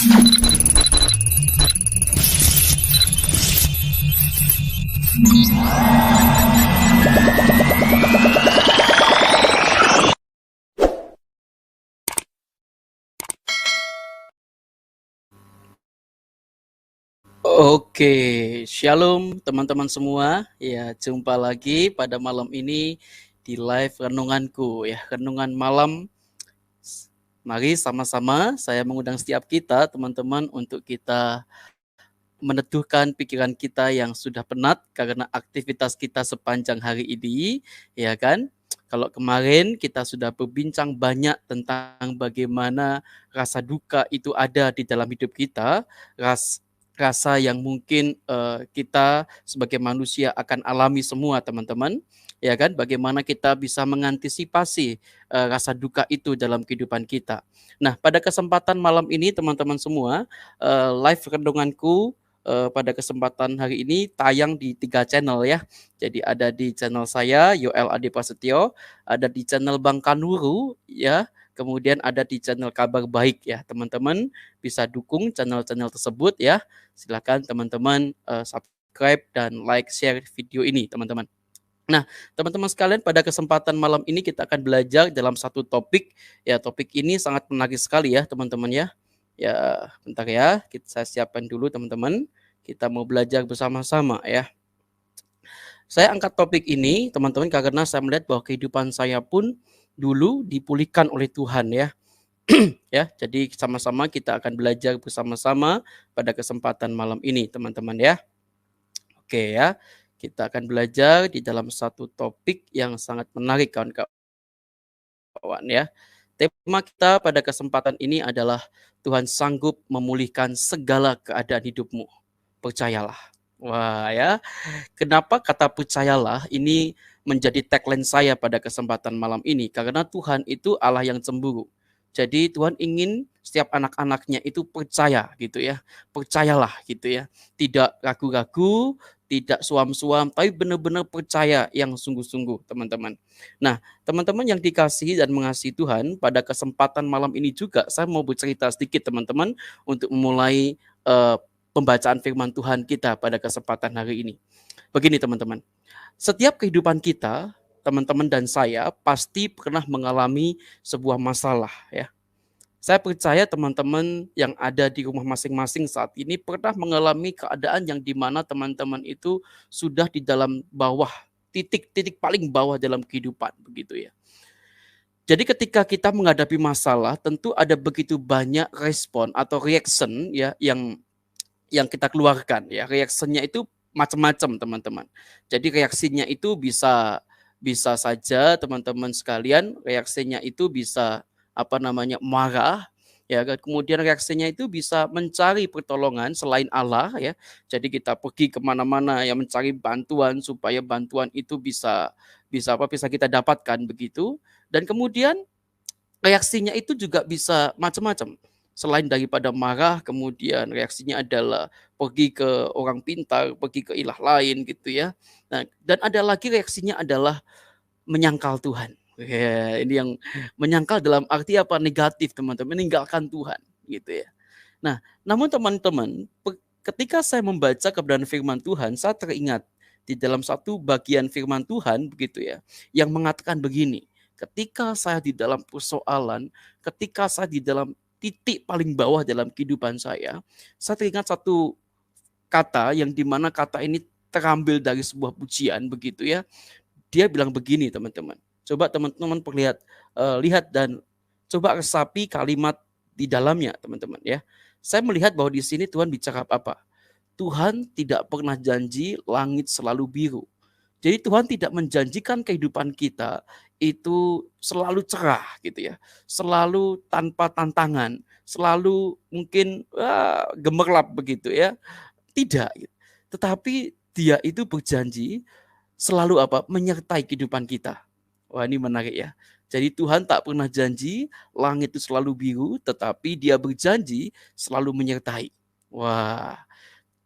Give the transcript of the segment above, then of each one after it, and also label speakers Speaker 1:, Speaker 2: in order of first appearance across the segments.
Speaker 1: Oke, shalom teman-teman semua. Ya, jumpa lagi pada malam ini di live renunganku ya, renungan malam. Mari sama-sama saya mengundang setiap kita teman-teman untuk kita meneduhkan pikiran kita yang sudah penat karena aktivitas kita sepanjang hari ini, ya kan? Kalau kemarin kita sudah berbincang banyak tentang bagaimana rasa duka itu ada di dalam hidup kita, rasa yang mungkin kita sebagai manusia akan alami semua teman-teman, ya kan? Bagaimana kita bisa mengantisipasi rasa duka itu dalam kehidupan kita. Nah, pada kesempatan malam ini teman-teman semua, live renunganku pada kesempatan hari ini tayang di 3 channel ya. Jadi ada di channel saya Yoel Adi Prasetyo, ada di channel Bang Kanuru ya, kemudian ada di channel Kabar Baik ya. Teman-teman bisa dukung channel-channel tersebut ya. Silakan teman-teman subscribe dan like share video ini teman-teman. Nah, teman-teman sekalian, pada kesempatan malam ini kita akan belajar dalam satu topik. Ya, topik ini sangat menarik sekali ya, teman-teman ya. Ya, bentar ya, saya siapkan dulu teman-teman. Kita mau belajar bersama-sama ya. Saya angkat topik ini, teman-teman, karena saya melihat bahwa kehidupan saya pun dulu dipulihkan oleh Tuhan ya. Ya, jadi sama-sama kita akan belajar bersama-sama pada kesempatan malam ini, teman-teman ya. Oke ya. Kita akan belajar di dalam satu topik yang sangat menarik kawan-kawan ya. Tema kita pada kesempatan ini adalah Tuhan sanggup memulihkan segala keadaan hidupmu. Percayalah. Wah ya, kenapa kata percayalah ini menjadi tagline saya pada kesempatan malam ini? Karena Tuhan itu Allah yang cemburu. Jadi Tuhan ingin setiap anak-anaknya itu percaya gitu ya. Percayalah gitu ya. Tidak ragu-ragu, tidak suam-suam, tapi benar-benar percaya yang sungguh-sungguh teman-teman. Nah, teman-teman yang dikasihi dan mengasihi Tuhan, pada kesempatan malam ini juga saya mau bercerita sedikit teman-teman untuk memulai pembacaan firman Tuhan kita pada kesempatan hari ini. Begini teman-teman, setiap kehidupan kita, teman-teman dan saya pasti pernah mengalami sebuah masalah ya. Saya percaya teman-teman yang ada di rumah masing-masing saat ini pernah mengalami keadaan yang dimana teman-teman itu sudah di dalam bawah, titik-titik paling bawah dalam kehidupan begitu ya. Jadi ketika kita menghadapi masalah, tentu ada begitu banyak respon atau reaction ya yang kita keluarkan ya. Reaksinya itu macam-macam teman-teman. Jadi reaksinya itu bisa bisa saja teman-teman sekalian, reaksinya itu bisa marah ya kan. Kemudian reaksinya itu bisa mencari pertolongan selain Allah ya. Jadi kita pergi kemana-mana ya mencari bantuan supaya bantuan itu bisa kita dapatkan begitu. Dan kemudian reaksinya itu juga bisa macam-macam. Selain daripada marah, kemudian reaksinya adalah pergi ke orang pintar, pergi ke ilah lain gitu ya. Nah, dan ada lagi reaksinya adalah menyangkal Tuhan. Ya, ini yang menyangkal dalam arti apa? Negatif, teman-teman, meninggalkan Tuhan gitu ya. Nah, namun teman-teman, ketika saya membaca kebenaran firman Tuhan, saya teringat di dalam satu bagian firman Tuhan begitu ya, yang mengatakan begini, ketika saya di dalam persoalan, ketika saya di dalam titik paling bawah dalam kehidupan saya teringat satu kata yang dimana kata ini terambil dari sebuah pujian begitu ya. Dia bilang begini teman-teman. Coba teman-teman lihat dan coba resapi kalimat di dalamnya teman-teman ya. Saya melihat bahwa di sini Tuhan bicara apa? Tuhan tidak pernah janji langit selalu biru. Jadi Tuhan tidak menjanjikan kehidupan kita itu selalu cerah gitu ya. Selalu tanpa tantangan, selalu mungkin gemerlap begitu ya. Tidak. Tetapi dia itu berjanji selalu menyertai kehidupan kita. Wah, ini menarik ya. Jadi Tuhan tak pernah janji langit itu selalu biru, tetapi dia berjanji selalu menyertai. Wah,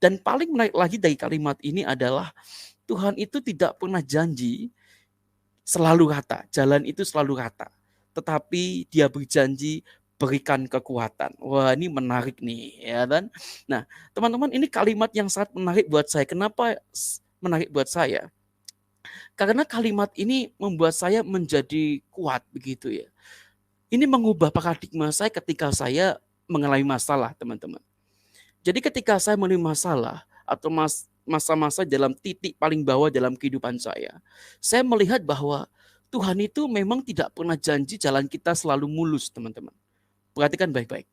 Speaker 1: dan paling menarik lagi dari kalimat ini adalah Tuhan itu tidak pernah janji selalu rata, jalan itu selalu rata. Tetapi dia berjanji berikan kekuatan. Wah, ini menarik nih, ya kan? Nah, teman-teman, ini kalimat yang sangat menarik buat saya. Kenapa menarik buat saya? Karena kalimat ini membuat saya menjadi kuat begitu ya. Ini mengubah paradigma saya ketika saya mengalami masalah, teman-teman. Jadi ketika saya mengalami masalah atau masa-masa dalam titik paling bawah dalam kehidupan saya melihat bahwa Tuhan itu memang tidak pernah janji jalan kita selalu mulus, teman-teman. Perhatikan baik-baik.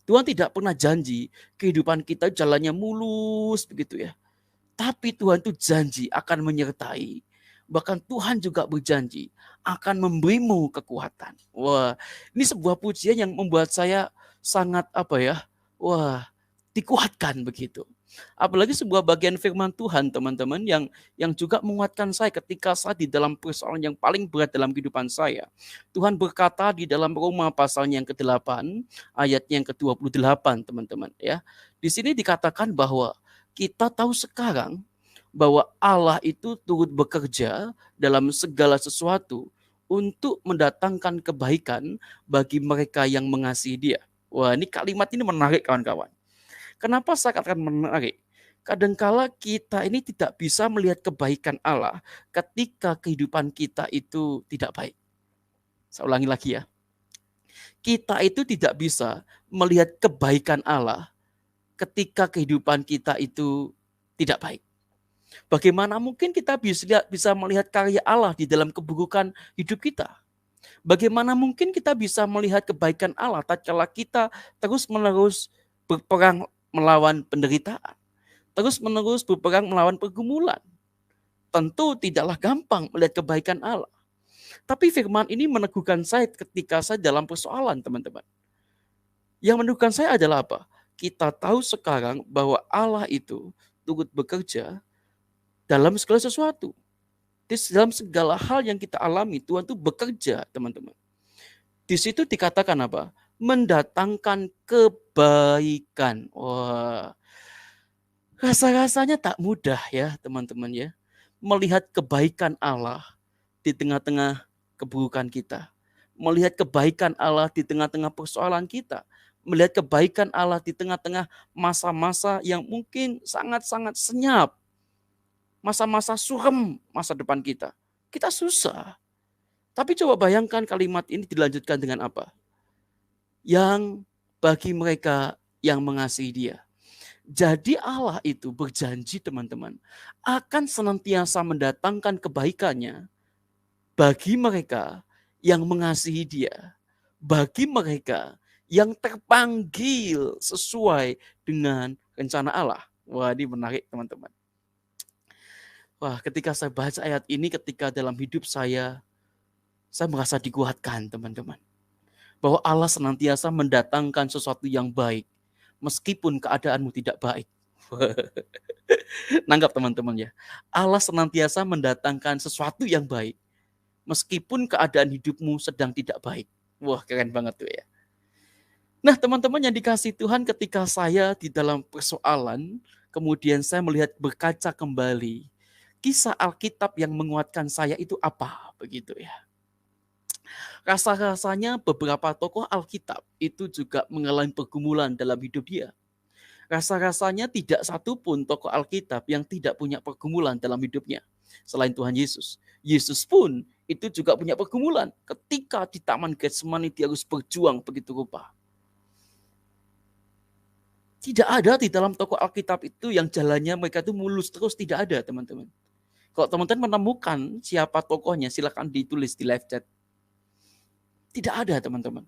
Speaker 1: Tuhan tidak pernah janji kehidupan kita jalannya mulus begitu ya. Tapi Tuhan itu janji akan menyertai. Bahkan Tuhan juga berjanji akan memberimu kekuatan. Wah, ini sebuah pujian yang membuat saya sangat wah, dikuatkan begitu. Apalagi sebuah bagian firman Tuhan, teman-teman, yang juga menguatkan saya ketika saya di dalam persoalan yang paling berat dalam kehidupan saya. Tuhan berkata di dalam Roma pasalnya yang ke-8, ayatnya yang ke-28, teman-teman ya. Di sini dikatakan bahwa kita tahu sekarang bahwa Allah itu turut bekerja dalam segala sesuatu untuk mendatangkan kebaikan bagi mereka yang mengasihi Dia. Wah, ini kalimat ini menarik, kawan-kawan. Kenapa saya katakan menarik? Kadangkala kita ini tidak bisa melihat kebaikan Allah ketika kehidupan kita itu tidak baik. Saya ulangi lagi ya. Kita itu tidak bisa melihat kebaikan Allah ketika kehidupan kita itu tidak baik. Bagaimana mungkin kita bisa melihat karya Allah di dalam keburukan hidup kita? Bagaimana mungkin kita bisa melihat kebaikan Allah tatkala kita terus-menerus berperang melawan penderitaan, terus-menerus berperang melawan pergumulan? Tentu tidaklah gampang melihat kebaikan Allah. Tapi firman ini meneguhkan saya ketika saya dalam persoalan, teman-teman. Yang meneguhkan saya adalah apa? Kita tahu sekarang bahwa Allah itu turut bekerja dalam segala sesuatu. Di dalam segala hal yang kita alami, Tuhan itu bekerja, teman-teman. Di situ dikatakan apa? Mendatangkan kebaikan. Wah, rasa-rasanya tak mudah ya, teman-teman ya. Melihat kebaikan Allah di tengah-tengah keburukan kita. Melihat kebaikan Allah di tengah-tengah persoalan kita. Melihat kebaikan Allah di tengah-tengah masa-masa yang mungkin sangat-sangat senyap. Masa-masa suram masa depan kita. Kita susah. Tapi coba bayangkan kalimat ini dilanjutkan dengan apa? Yang bagi mereka yang mengasihi Dia. Jadi Allah itu berjanji, teman-teman, akan senantiasa mendatangkan kebaikannya bagi mereka yang mengasihi Dia. Bagi mereka yang terpanggil sesuai dengan rencana Allah. Wah, ini menarik, teman-teman. Wah, ketika saya baca ayat ini, ketika dalam hidup saya merasa dikuatkan, teman-teman. Bahwa Allah senantiasa mendatangkan sesuatu yang baik, meskipun keadaanmu tidak baik. Nanggap, teman-teman ya. Allah senantiasa mendatangkan sesuatu yang baik, meskipun keadaan hidupmu sedang tidak baik. Wah, keren banget tuh ya. Nah, teman-teman yang dikasih Tuhan, ketika saya di dalam persoalan, kemudian saya melihat berkaca kembali, kisah Alkitab yang menguatkan saya itu apa? Begitu ya. Rasa-rasanya beberapa tokoh Alkitab itu juga mengalami pergumulan dalam hidup dia. Rasa-rasanya tidak satu pun tokoh Alkitab yang tidak punya pergumulan dalam hidupnya. Selain Tuhan Yesus. Yesus pun itu juga punya pergumulan. Ketika di Taman Getsemani dia harus berjuang begitu rupa. Tidak ada di dalam tokoh Alkitab itu yang jalannya mereka itu mulus terus. Tidak ada, teman-teman. Kalau teman-teman menemukan siapa tokohnya, silakan ditulis di live chat. Tidak ada, teman-teman.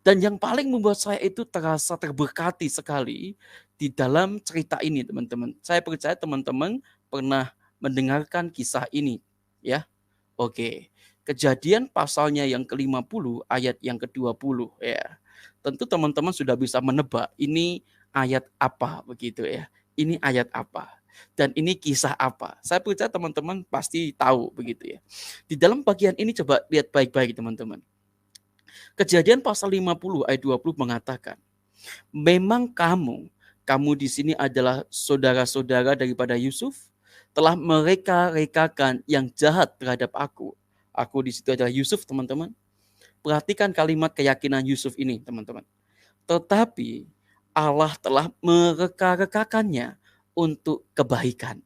Speaker 1: Dan yang paling membuat saya itu terasa terberkati sekali di dalam cerita ini, teman-teman. Saya percaya teman-teman pernah mendengarkan kisah ini, ya. Oke. Kejadian pasalnya yang ke-50 ayat yang ke-20 ya. Tentu teman-teman sudah bisa menebak ini ayat apa begitu ya. Ini ayat apa? Dan ini kisah apa? Saya percaya teman-teman pasti tahu begitu ya. Di dalam bagian ini coba lihat baik-baik, teman-teman. Kejadian pasal 50 ayat 20 mengatakan, memang kamu di sini adalah saudara-saudara daripada Yusuf, telah mereka-rekakan yang jahat terhadap aku. Aku di situ adalah Yusuf, teman-teman. Perhatikan kalimat keyakinan Yusuf ini, teman-teman. Tetapi Allah telah mereka-rekakannya untuk kebaikan.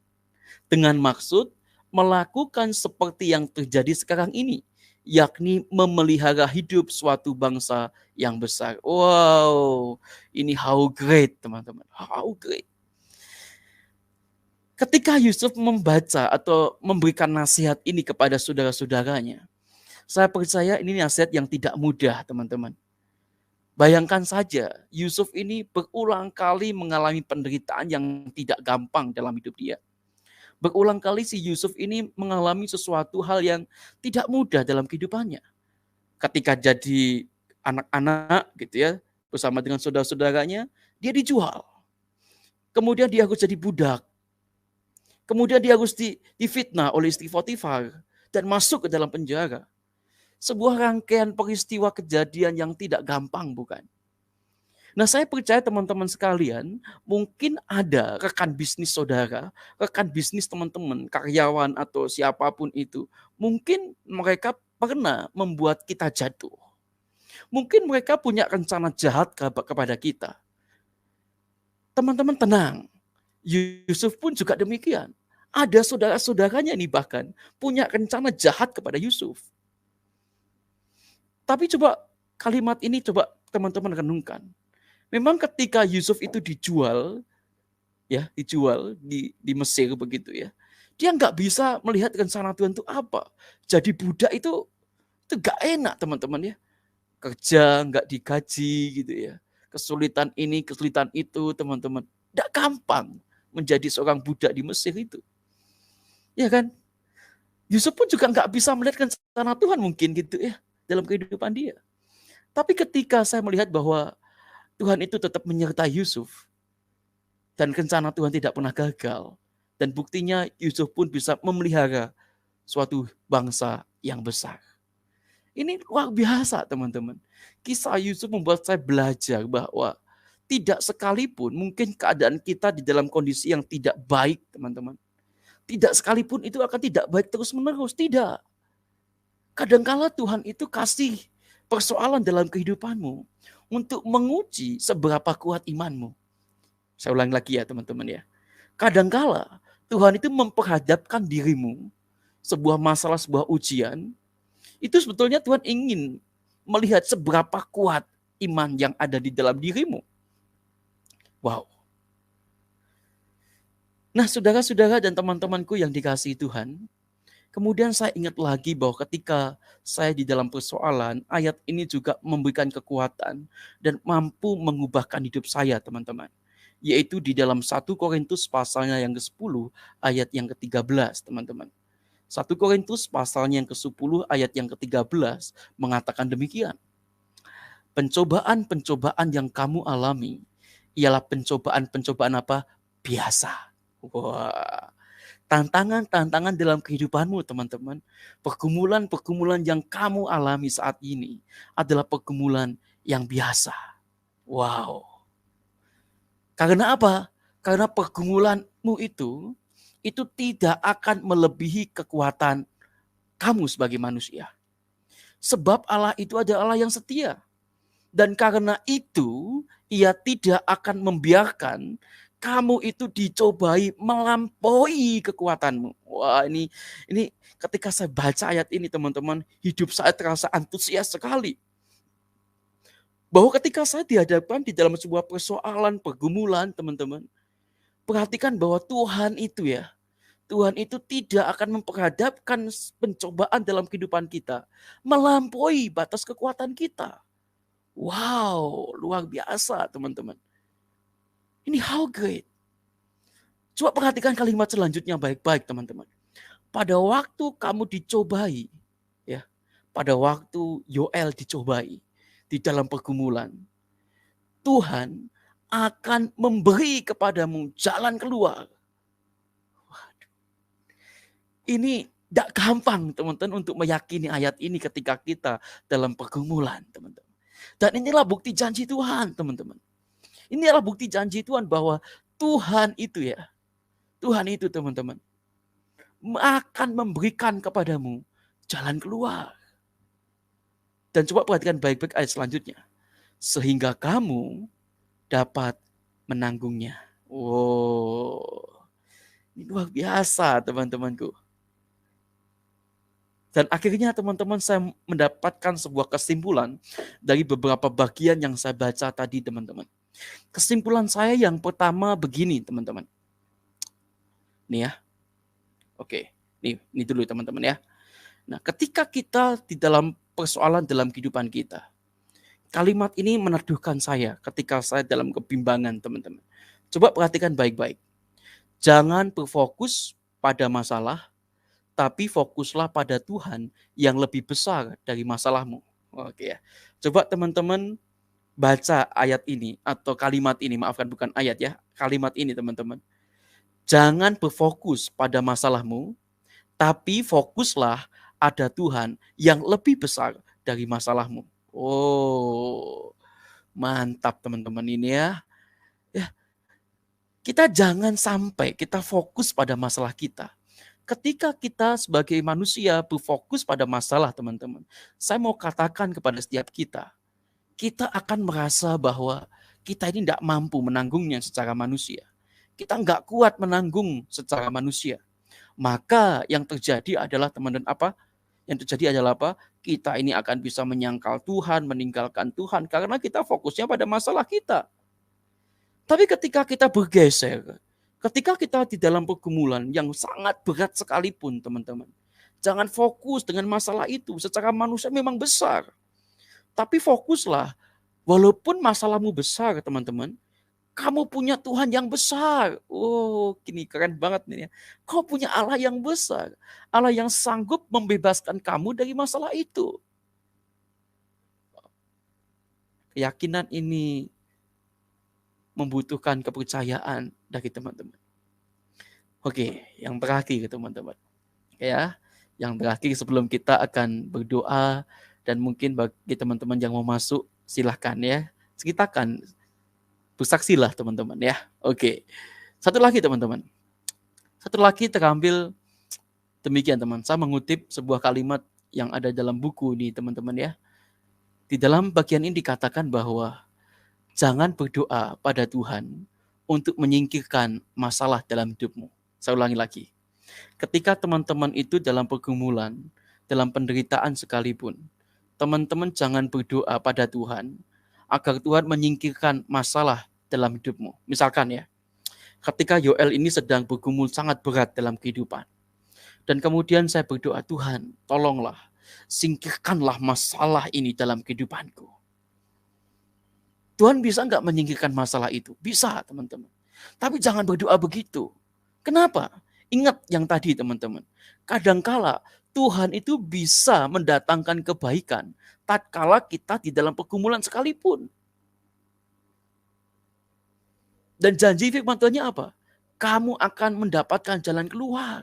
Speaker 1: Dengan maksud melakukan seperti yang terjadi sekarang ini, yakni memelihara hidup suatu bangsa yang besar. Wow, ini how great, teman-teman. How great. Ketika Yusuf membaca atau memberikan nasihat ini kepada saudara-saudaranya, saya percaya ini nasihat yang tidak mudah, teman-teman. Bayangkan saja, Yusuf ini berulang kali mengalami penderitaan yang tidak gampang dalam hidup dia. Berulang kali si Yusuf ini mengalami sesuatu hal yang tidak mudah dalam kehidupannya. Ketika jadi anak-anak gitu ya, bersama dengan saudara-saudaranya, dia dijual. Kemudian dia harus jadi budak. Kemudian dia harus difitnah oleh istri Potifar dan masuk ke dalam penjara. Sebuah rangkaian peristiwa kejadian yang tidak gampang, bukan? Nah, saya percaya teman-teman sekalian, mungkin ada rekan bisnis saudara, rekan bisnis teman-teman, karyawan atau siapapun itu, mungkin mereka pernah membuat kita jatuh. Mungkin mereka punya rencana jahat kepada kita. Teman-teman tenang, Yusuf pun juga demikian. Ada saudara-saudaranya nih bahkan punya rencana jahat kepada Yusuf. Tapi coba kalimat ini coba teman-teman renungkan. Memang ketika Yusuf itu dijual di Mesir begitu ya, dia nggak bisa melihat rencana Tuhan itu apa. Jadi budak itu gak enak, teman-teman ya. Kerja nggak digaji gitu ya. Kesulitan ini, kesulitan itu, teman-teman. Nggak gampang menjadi seorang budak di Mesir itu. Ya kan? Yusuf pun juga nggak bisa melihat rencana Tuhan mungkin gitu ya dalam kehidupan dia. Tapi ketika saya melihat bahwa Tuhan itu tetap menyertai Yusuf dan rencana Tuhan tidak pernah gagal, dan buktinya Yusuf pun bisa memelihara suatu bangsa yang besar. Ini luar biasa, teman-teman. Kisah Yusuf membuat saya belajar bahwa tidak sekalipun mungkin keadaan kita di dalam kondisi yang tidak baik, teman-teman. Tidak sekalipun itu akan tidak baik terus-menerus, tidak. Kadangkala Tuhan itu kasih persoalan dalam kehidupanmu untuk menguji seberapa kuat imanmu. Saya ulangi lagi ya, teman-teman ya. Kadangkala Tuhan itu memperhadapkan dirimu sebuah masalah, sebuah ujian. Itu sebetulnya Tuhan ingin melihat seberapa kuat iman yang ada di dalam dirimu. Wow. Nah, saudara-saudara dan teman-temanku yang dikasihi Tuhan, kemudian saya ingat lagi bahwa ketika saya di dalam persoalan, ayat ini juga memberikan kekuatan dan mampu mengubahkan hidup saya, teman-teman. Yaitu di dalam 1 Korintus pasalnya yang ke-10 ayat yang ke-13, teman-teman. 1 Korintus pasalnya yang ke-10 ayat yang ke-13 mengatakan demikian. Pencobaan-pencobaan yang kamu alami ialah pencobaan-pencobaan apa? Biasa. Wah. Tantangan-tantangan dalam kehidupanmu, teman-teman. Pergumulan-pergumulan yang kamu alami saat ini adalah pergumulan yang biasa. Wow. Karena apa? Karena pergumulanmu itu tidak akan melebihi kekuatan kamu sebagai manusia. Sebab Allah itu adalah Allah yang setia. Dan karena itu, ia tidak akan membiarkan kamu itu dicobai melampaui kekuatanmu. Wah, ini ketika saya baca ayat ini, teman-teman, hidup saya terasa antusias sekali. Bahwa ketika saya dihadapkan di dalam sebuah persoalan, pergumulan, teman-teman, perhatikan bahwa Tuhan itu tidak akan memperhadapkan pencobaan dalam kehidupan kita melampaui batas kekuatan kita. Wow, luar biasa, teman-teman. Ini how great. Coba perhatikan kalimat selanjutnya baik-baik, teman-teman. Pada waktu kamu dicobai, ya, pada waktu Yoel dicobai di dalam pergumulan, Tuhan akan memberi kepadamu jalan keluar. Waduh. Ini tidak gampang, teman-teman, untuk meyakini ayat ini ketika kita dalam pergumulan, teman-teman. Dan inilah bukti janji Tuhan, teman-teman. Inilah bukti janji Tuhan bahwa Tuhan itu teman-teman, akan memberikan kepadamu jalan keluar. Dan coba perhatikan baik-baik ayat selanjutnya. Sehingga kamu dapat menanggungnya. Wow, ini luar biasa teman-temanku. Dan akhirnya teman-teman saya mendapatkan sebuah kesimpulan dari beberapa bagian yang saya baca tadi teman-teman. Kesimpulan saya yang pertama begini teman-teman. Nih ya. Oke, ini dulu teman-teman ya. Nah, ketika kita di dalam persoalan dalam kehidupan kita, kalimat ini meneduhkan saya ketika saya dalam kebimbangan teman-teman. Coba perhatikan baik-baik. Jangan berfokus pada masalah, tapi fokuslah pada Tuhan yang lebih besar dari masalahmu. Oke ya. Coba teman-teman baca ayat ini atau kalimat ini, maafkan bukan ayat ya, kalimat ini teman-teman. Jangan berfokus pada masalahmu, tapi fokuslah ada Tuhan yang lebih besar dari masalahmu. Oh, mantap teman-teman ini ya. Ya, kita jangan sampai kita fokus pada masalah kita. Ketika kita sebagai manusia berfokus pada masalah teman-teman, saya mau katakan kepada setiap kita akan merasa bahwa kita ini tidak mampu menanggungnya secara manusia. Kita nggak kuat menanggung secara manusia. Maka yang terjadi adalah teman-teman apa? Yang terjadi adalah apa? Kita ini akan bisa menyangkal Tuhan, meninggalkan Tuhan karena kita fokusnya pada masalah kita. Tapi ketika kita bergeser, ketika kita di dalam pergumulan yang sangat berat sekalipun teman-teman, jangan fokus dengan masalah itu. Secara manusia memang besar. Tapi fokuslah, walaupun masalahmu besar teman-teman, kamu punya Tuhan yang besar. Oh, gini keren banget nih ya. Kau punya Allah yang besar. Allah yang sanggup membebaskan kamu dari masalah itu. Keyakinan ini membutuhkan kepercayaan dari teman-teman. Oke, yang terakhir teman-teman. Ya, yang terakhir sebelum kita akan berdoa dan mungkin bagi teman-teman yang mau masuk silahkan ya. Ceritakan, bersaksilah teman-teman ya. Oke. Satu lagi teman-teman. Satu lagi terambil demikian teman. Saya mengutip sebuah kalimat yang ada dalam buku nih teman-teman ya. Di dalam bagian ini dikatakan bahwa jangan berdoa pada Tuhan untuk menyingkirkan masalah dalam hidupmu. Saya ulangi lagi. Ketika teman-teman itu dalam pergumulan, dalam penderitaan sekalipun, teman-teman jangan berdoa pada Tuhan agar Tuhan menyingkirkan masalah dalam hidupmu. Misalkan ya, ketika Yoel ini sedang bergumul sangat berat dalam kehidupan. Dan kemudian saya berdoa, Tuhan tolonglah, singkirkanlah masalah ini dalam kehidupanku. Tuhan bisa nggak menyingkirkan masalah itu? Bisa teman-teman. Tapi jangan berdoa begitu. Kenapa? Ingat yang tadi teman-teman. Kadangkala Tuhan itu bisa mendatangkan kebaikan tatkala kita di dalam pergumulan sekalipun. Dan janji firman Tuhannya apa? Kamu akan mendapatkan jalan keluar.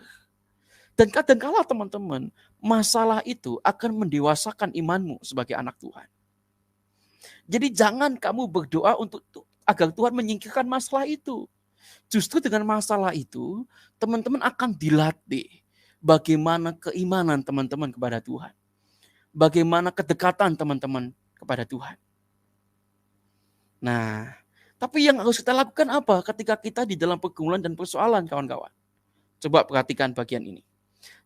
Speaker 1: Dan kadangkala teman-teman, masalah itu akan mendewasakan imanmu sebagai anak Tuhan. Jadi jangan kamu berdoa untuk agar Tuhan menyingkirkan masalah itu. Justru dengan masalah itu, teman-teman akan dilatih bagaimana keimanan teman-teman kepada Tuhan. Bagaimana kedekatan teman-teman kepada Tuhan. Nah, tapi yang harus kita lakukan apa ketika kita di dalam pergumulan dan persoalan kawan-kawan? Coba perhatikan bagian ini.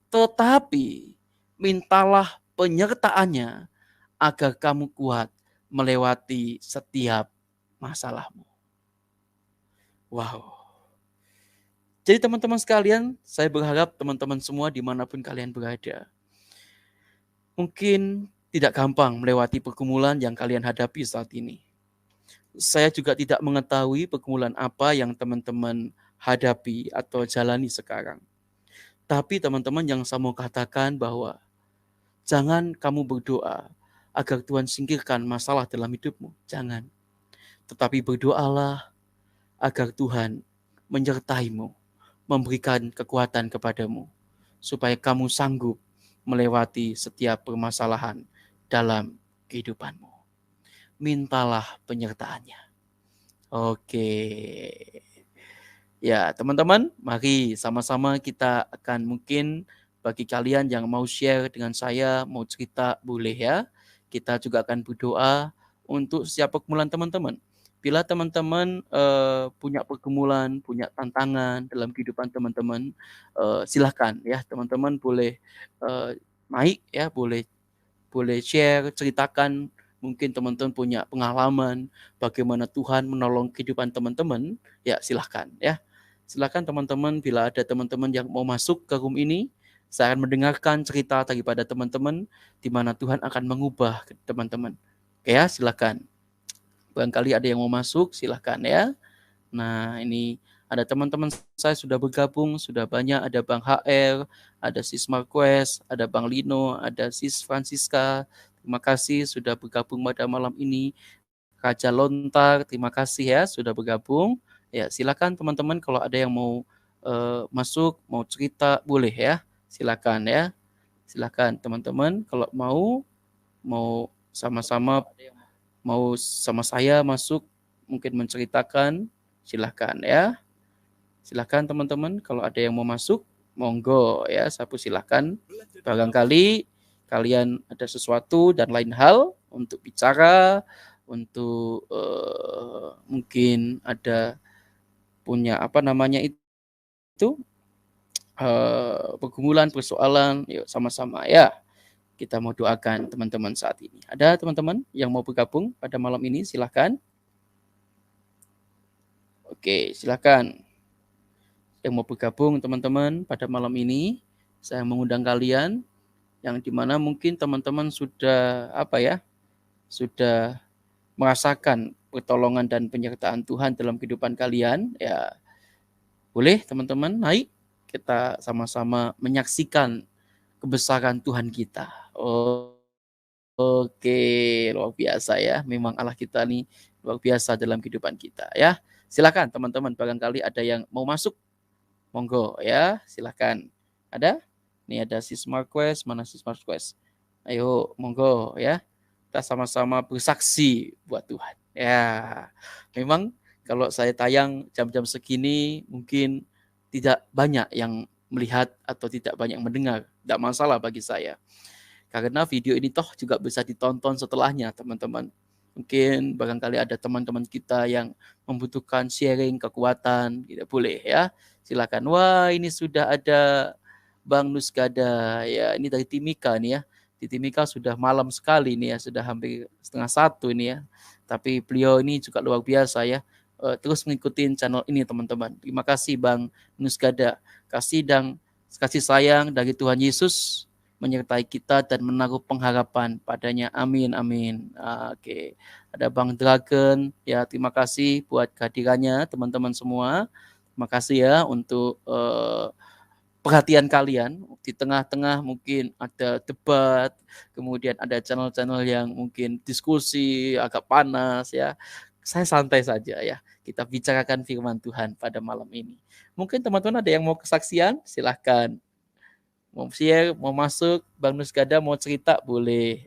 Speaker 1: Tetapi mintalah penyertaannya agar kamu kuat melewati setiap masalahmu. Wow. Jadi teman-teman sekalian, saya berharap teman-teman semua dimanapun kalian berada, mungkin tidak gampang melewati pergumulan yang kalian hadapi saat ini. Saya juga tidak mengetahui pergumulan apa yang teman-teman hadapi atau jalani sekarang. Tapi teman-teman yang saya mau katakan bahwa jangan kamu berdoa agar Tuhan singkirkan masalah dalam hidupmu. Jangan. Tetapi berdoalah agar Tuhan menyertaimu, memberikan kekuatan kepadamu, supaya kamu sanggup melewati setiap permasalahan dalam kehidupanmu. Mintalah penyertaannya. Oke. Ya, teman-teman, mari sama-sama kita akan mungkin bagi kalian yang mau share dengan saya, mau cerita boleh ya. kita juga akan berdoa untuk setiap pergumulan teman-teman. Bila teman-teman punya pergumulan, punya tantangan dalam kehidupan teman-teman, silahkan ya teman-teman boleh naik ya, boleh share, ceritakan. Mungkin teman-teman punya pengalaman bagaimana Tuhan menolong kehidupan teman-teman, ya silahkan ya. Silahkan teman-teman, bila ada teman-teman yang mau masuk ke room ini, saya akan mendengarkan cerita daripada teman-teman di mana Tuhan akan mengubah teman-teman. Oke ya, silahkan. Barangkali ada yang mau masuk, silahkan ya. Nah, ini ada teman-teman saya sudah bergabung, sudah banyak. Ada Bang HR, ada Sis Marquez, ada Bang Lino, ada Sis Francisca. Terima kasih sudah bergabung pada malam ini. Raja Lontar, terima kasih ya sudah bergabung. Ya, silakan teman-teman kalau ada yang mau masuk, mau cerita, boleh ya. Silakan ya. Silakan teman-teman kalau mau sama-sama mau sama saya masuk mungkin menceritakan, silahkan ya. Silahkan teman-teman kalau ada yang mau masuk, monggo ya, sapu silahkan. Barangkali kalian ada sesuatu dan lain hal untuk bicara, untuk mungkin ada punya apa namanya itu pergumulan, persoalan, yuk sama-sama ya. Kita mau doakan teman-teman saat ini. Ada teman-teman yang mau bergabung pada malam ini, silahkan. Oke, silakan. Yang mau bergabung teman-teman pada malam ini, saya mengundang kalian yang dimana mungkin teman-teman sudah sudah merasakan pertolongan dan penyertaan Tuhan dalam kehidupan kalian. Ya, boleh teman-teman naik, kita sama-sama menyaksikan kebesaran Tuhan kita. Oke, luar biasa ya. Memang Allah kita nih luar biasa dalam kehidupan kita ya. Silakan teman-teman, barangkali ada yang mau masuk, monggo ya, silakan. Ada? Nih ada Sis Marquez, mana Sis Marquez? Ayo, monggo ya. Kita sama-sama bersaksi buat Tuhan. Ya, memang kalau saya tayang jam-jam segini mungkin tidak banyak yang melihat atau tidak banyak yang mendengar. Tidak masalah bagi saya. Karena video ini toh juga bisa ditonton setelahnya, teman-teman. Mungkin barangkali ada teman-teman kita yang membutuhkan sharing kekuatan, gitu. Boleh ya. Silakan. Wah, ini sudah ada Bang Nuskada. Ya, ini dari Timika nih ya. Di Timika sudah malam sekali nih ya, sudah hampir 12:30 ini ya. Tapi beliau ini juga luar biasa ya. Terus mengikuti channel ini teman-teman. Terima kasih Bang Nuskada. Kasih sayang dari Tuhan Yesus menyertai kita dan menaruh pengharapan padanya. Amin, amin. Oke, ada Bang Dragon. Ya, terima kasih buat kehadirannya teman-teman semua. Terima kasih ya untuk perhatian kalian. Di tengah-tengah mungkin ada debat, kemudian ada channel-channel yang mungkin diskusi agak panas ya. Saya santai saja ya. Kita bicarakan firman Tuhan pada malam ini. Mungkin teman-teman ada yang mau kesaksian, silahkan. Mau share, mau masuk, Bang Nuskada mau cerita, boleh.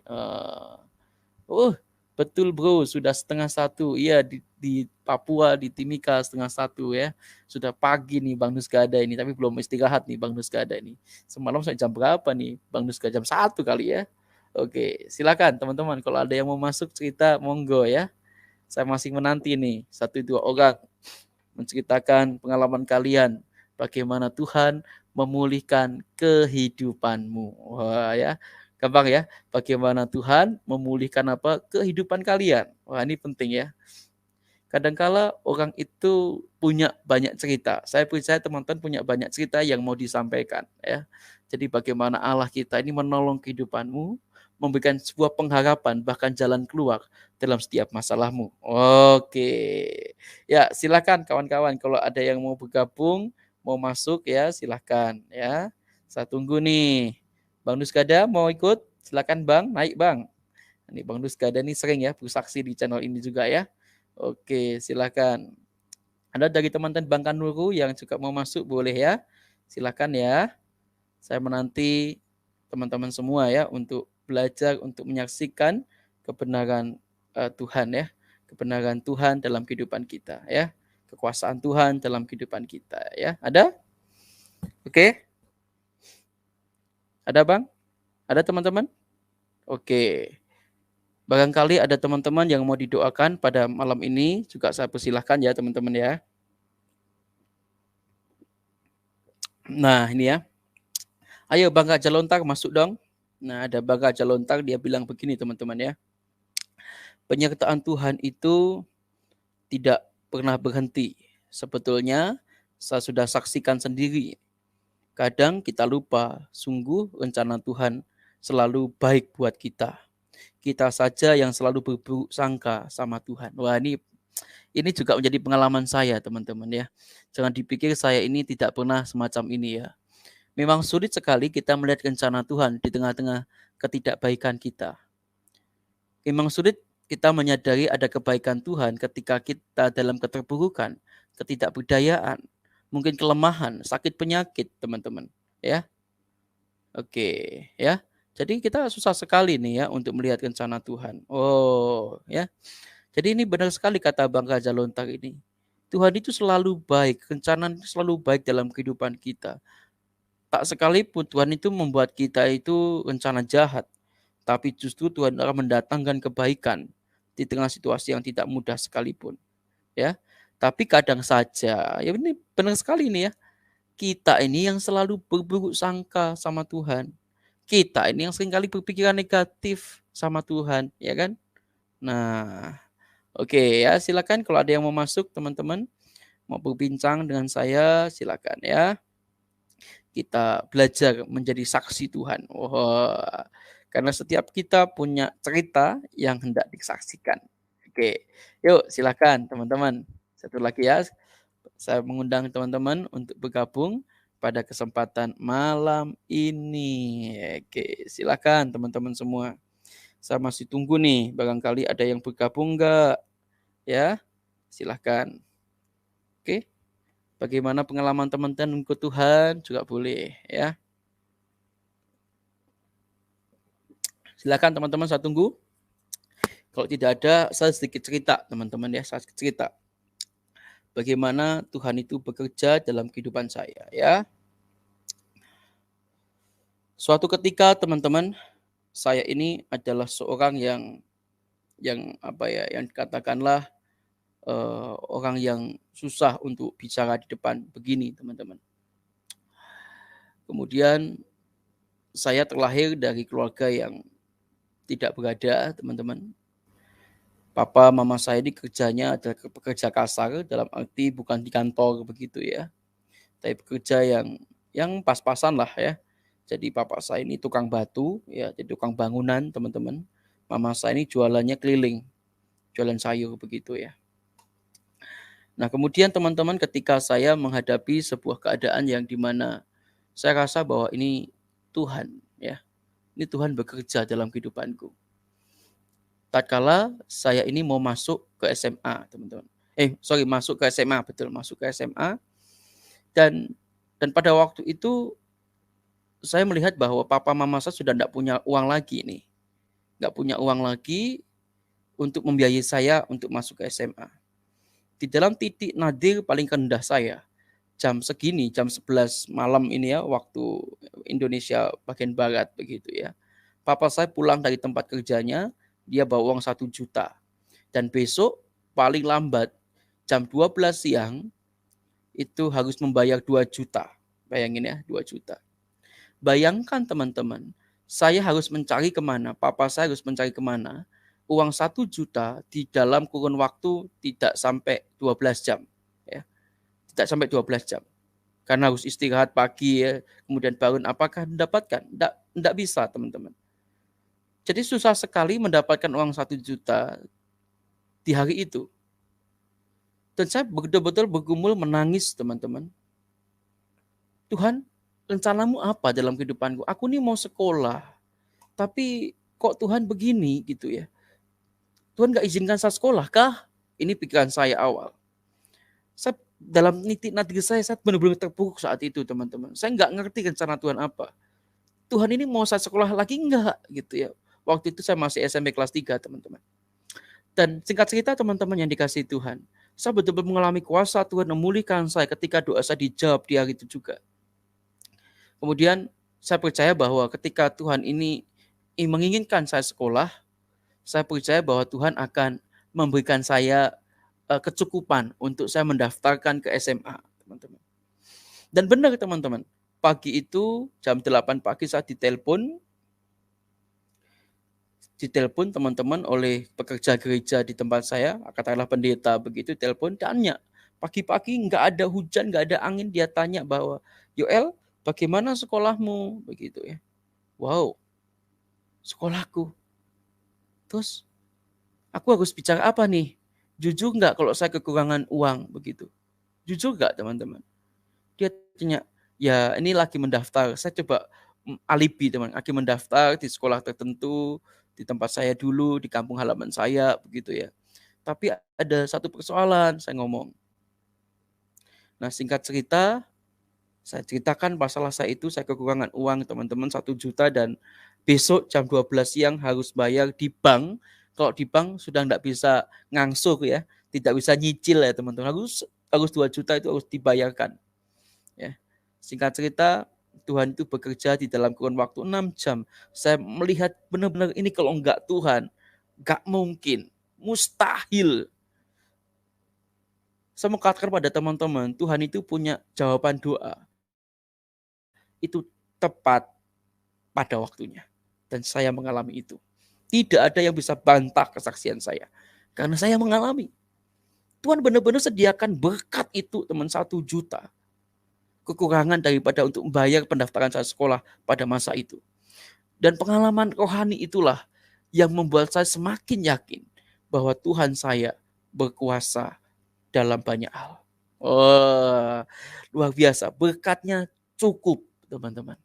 Speaker 1: Betul bro, sudah 12:30. Iya, di Papua, di Timika 12:30 ya. Sudah pagi nih Bang Nuskada ini, tapi belum istirahat nih Bang Nuskada ini. Semalam sampai jam berapa nih Bang Nuskada? Jam 1 kali ya. Oke, silakan teman-teman. Kalau ada yang mau masuk cerita, monggo ya. Saya masih menanti nih, 1-2 orang menceritakan pengalaman kalian. Bagaimana Tuhan memulihkan kehidupanmu. Wah ya, gampang ya. Bagaimana Tuhan memulihkan apa? Kehidupan kalian. Wah, ini penting ya. Kadangkala orang itu punya banyak cerita. Saya percaya teman-teman punya banyak cerita yang mau disampaikan ya. Jadi bagaimana Allah kita ini menolong kehidupanmu, memberikan sebuah pengharapan bahkan jalan keluar dalam setiap masalahmu. Oke. Ya, silakan kawan-kawan kalau ada yang mau bergabung, mau masuk ya, silakan ya. Saya tunggu nih. Bang Nuskada mau ikut? Silakan Bang, naik Bang. Ini Bang Nuskada nih sering ya bersaksi di channel ini juga ya. Oke, silakan. Ada dari teman-teman Bang Kanuru yang juga mau masuk boleh ya. Silakan ya. Saya menanti teman-teman semua ya untuk belajar untuk menyaksikan kebenaran Tuhan ya. Kebenaran Tuhan dalam kehidupan kita ya. Kekuasaan Tuhan dalam kehidupan kita ya. Ada? Oke. Ada Bang? Ada teman-teman? Oke. Barangkali ada teman-teman yang mau didoakan pada malam ini, juga saya persilahkan ya teman-teman ya. Nah ini ya, ayo Bang Raja Lontar masuk dong. Nah ada Bang Raja Lontar, dia bilang begini teman-teman ya. Penyertaan Tuhan itu tidak pernah berhenti. Sebetulnya saya sudah saksikan sendiri. Kadang kita lupa, sungguh rencana Tuhan selalu baik buat kita. Kita saja yang selalu berburuk sangka sama Tuhan. Wah ini juga menjadi pengalaman saya teman-teman ya. Jangan dipikir saya ini tidak pernah semacam ini ya. Memang sulit sekali kita melihat rencana Tuhan di tengah-tengah ketidakbaikan kita. Memang sulit kita menyadari ada kebaikan Tuhan ketika kita dalam keterpurukan, ketidakberdayaan, mungkin kelemahan, sakit penyakit, teman-teman. Ya, oke, ya. Jadi kita susah sekali nih ya untuk melihat rencana Tuhan. Oh, ya. Jadi ini benar sekali kata Bang Raja Lontar ini. Tuhan itu selalu baik, rencana selalu baik dalam kehidupan kita. Tak sekalipun Tuhan itu membuat kita itu rencana jahat, tapi justru Tuhan akan mendatangkan kebaikan di tengah situasi yang tidak mudah sekalipun, ya. Tapi kadang saja, ya ini benar sekali ini ya, kita ini yang selalu berburuk sangka sama Tuhan. Kita ini yang seringkali berpikiran negatif sama Tuhan, ya kan? Nah, oke ya, silakan kalau ada yang mau masuk teman-teman, mau berbincang dengan saya, silakan ya. Kita belajar menjadi saksi Tuhan. Wah, karena setiap kita punya cerita yang hendak disaksikan. Oke, yuk silakan teman-teman. Satu lagi ya, saya mengundang teman-teman untuk bergabung pada kesempatan malam ini. Oke, silakan teman-teman semua. Saya masih tunggu nih, barangkali ada yang bergabung enggak? Ya, silakan. Oke, bagaimana pengalaman teman-teman ikut Tuhan juga boleh ya. Silakan teman-teman, saya tunggu. Kalau tidak ada, saya sedikit cerita teman-teman ya, saya sedikit cerita. Bagaimana Tuhan itu bekerja dalam kehidupan saya ya. Suatu ketika teman-teman, saya ini adalah seorang yang apa ya, yang katakanlah orang yang susah untuk bicara di depan begini teman-teman. Kemudian saya terlahir dari keluarga yang tidak berada teman-teman. Papa mama saya ini kerjanya adalah pekerja kasar, dalam arti bukan di kantor begitu ya, tapi pekerja yang pas-pasan lah ya. Jadi papa saya ini tukang batu ya, jadi tukang bangunan teman-teman. Mama saya ini jualannya keliling, jualan sayur begitu ya. Nah kemudian teman-teman, ketika saya menghadapi sebuah keadaan yang dimana saya rasa bahwa ini Tuhan ya, ini Tuhan bekerja dalam kehidupanku. Tatkala saya ini mau masuk ke SMA, teman-teman. Masuk ke SMA, betul, masuk ke SMA. Dan pada waktu itu saya melihat bahwa papa mama saya sudah tidak punya uang lagi nih. Nggak punya uang lagi untuk membiayai saya untuk masuk ke SMA. Di dalam titik nadir paling rendah saya, jam segini, jam 11 malam ini ya, waktu Indonesia bagian barat begitu ya. Papa saya pulang dari tempat kerjanya, dia bawa uang 1 juta. Dan besok paling lambat jam 12 siang itu harus membayar 2 juta. Bayangin ya, 2 juta. Bayangkan teman-teman, saya harus mencari kemana, papa saya harus mencari kemana, uang 1 juta di dalam kurun waktu tidak sampai 12 jam. Ya. Tidak sampai 12 jam. Karena harus istirahat pagi ya, kemudian bangun, apakah mendapatkan? Tidak bisa teman-teman. Jadi susah sekali mendapatkan uang 1 juta di hari itu. Dan saya betul-betul bergumul menangis teman-teman. Tuhan, rencanamu apa dalam kehidupanku? Aku ini mau sekolah, tapi kok Tuhan begini gitu ya. Tuhan gak izinkan saya sekolah kah? Ini pikiran saya awal. Saya dalam nitik nadir saya benar-benar terpuruk saat itu teman-teman. Saya nggak ngerti rencana Tuhan apa. Tuhan ini mau saya sekolah lagi enggak gitu ya. Waktu itu saya masih SMP kelas 3 teman-teman. Dan singkat cerita teman-teman yang dikasihi Tuhan, saya betul-betul mengalami kuasa Tuhan memulihkan saya ketika doa saya dijawab di hari itu juga. Kemudian saya percaya bahwa ketika Tuhan ini menginginkan saya sekolah, saya percaya bahwa Tuhan akan memberikan saya kecukupan untuk saya mendaftarkan ke SMA, teman-teman. Dan benar, teman-teman. Pagi itu jam 8 pagi saya ditelepon teman-teman oleh pekerja gereja di tempat saya, katakanlah pendeta begitu, telepon tanya. Pagi-pagi nggak ada hujan, nggak ada angin, dia tanya bahwa, Yoel, bagaimana sekolahmu? Begitu ya. Wow, sekolahku. Terus aku harus bicara apa nih? Jujur nggak kalau saya kekurangan uang begitu? Jujur nggak, teman-teman? Dia tanya, ya ini lagi mendaftar. Saya coba alibi, teman, lagi mendaftar di sekolah tertentu di tempat saya dulu, di kampung halaman saya begitu ya. Tapi ada satu persoalan, saya ngomong. Nah, singkat cerita, saya ceritakan masalah saya itu, saya kekurangan uang, teman-teman, 1 juta, dan besok jam 12 siang harus bayar di bank. Kalau di bank sudah nggak bisa ngangsur ya, tidak bisa nyicil ya, teman-teman. Harus 2 juta itu harus dibayarkan. Ya. Singkat cerita, Tuhan itu bekerja di dalam kurun waktu 6 jam. Saya melihat benar-benar ini kalau enggak Tuhan, enggak mungkin, mustahil. Saya mau katakan pada teman-teman, Tuhan itu punya jawaban doa. Itu tepat pada waktunya. Dan saya mengalami itu. Tidak ada yang bisa bantah kesaksian saya. Karena saya mengalami. Tuhan benar-benar sediakan berkat itu, teman, 1 juta. Kekurangan daripada untuk membayar pendaftaran saya sekolah pada masa itu. Dan pengalaman rohani itulah yang membuat saya semakin yakin bahwa Tuhan saya berkuasa dalam banyak hal. Oh, luar biasa. Berkatnya cukup, teman-teman.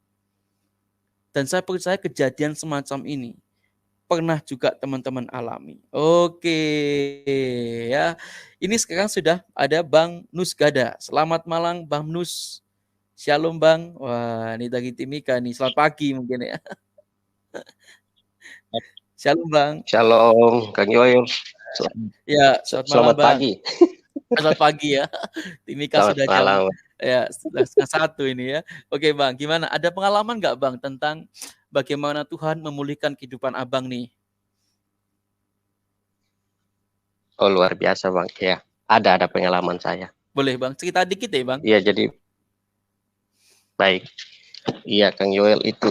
Speaker 1: Dan saya percaya kejadian semacam ini pernah juga teman-teman alami. Oke, ya. Ini sekarang sudah ada Bang Nus Gada. Selamat malam, Bang Nus. Shalom, Bang. Wah, ini dari Timika nih. Selamat pagi mungkin ya. Shalom, Bang.
Speaker 2: Shalom, Kang Yoel.
Speaker 1: Ya, selamat malam,
Speaker 2: Selamat
Speaker 1: Bang.
Speaker 2: pagi.
Speaker 1: Selamat pagi ya. Timika
Speaker 2: Selamat
Speaker 1: sudah jam
Speaker 2: malam.
Speaker 1: ya sudah 1 ini ya. Oke, Bang, gimana? Ada pengalaman nggak, Bang, tentang bagaimana Tuhan memulihkan kehidupan Abang nih?
Speaker 2: Oh, luar biasa, Bang. Ya, ada pengalaman saya.
Speaker 1: Boleh, Bang, cerita dikit ya, Bang?
Speaker 2: Iya, jadi baik. Iya, Kang Yoel, itu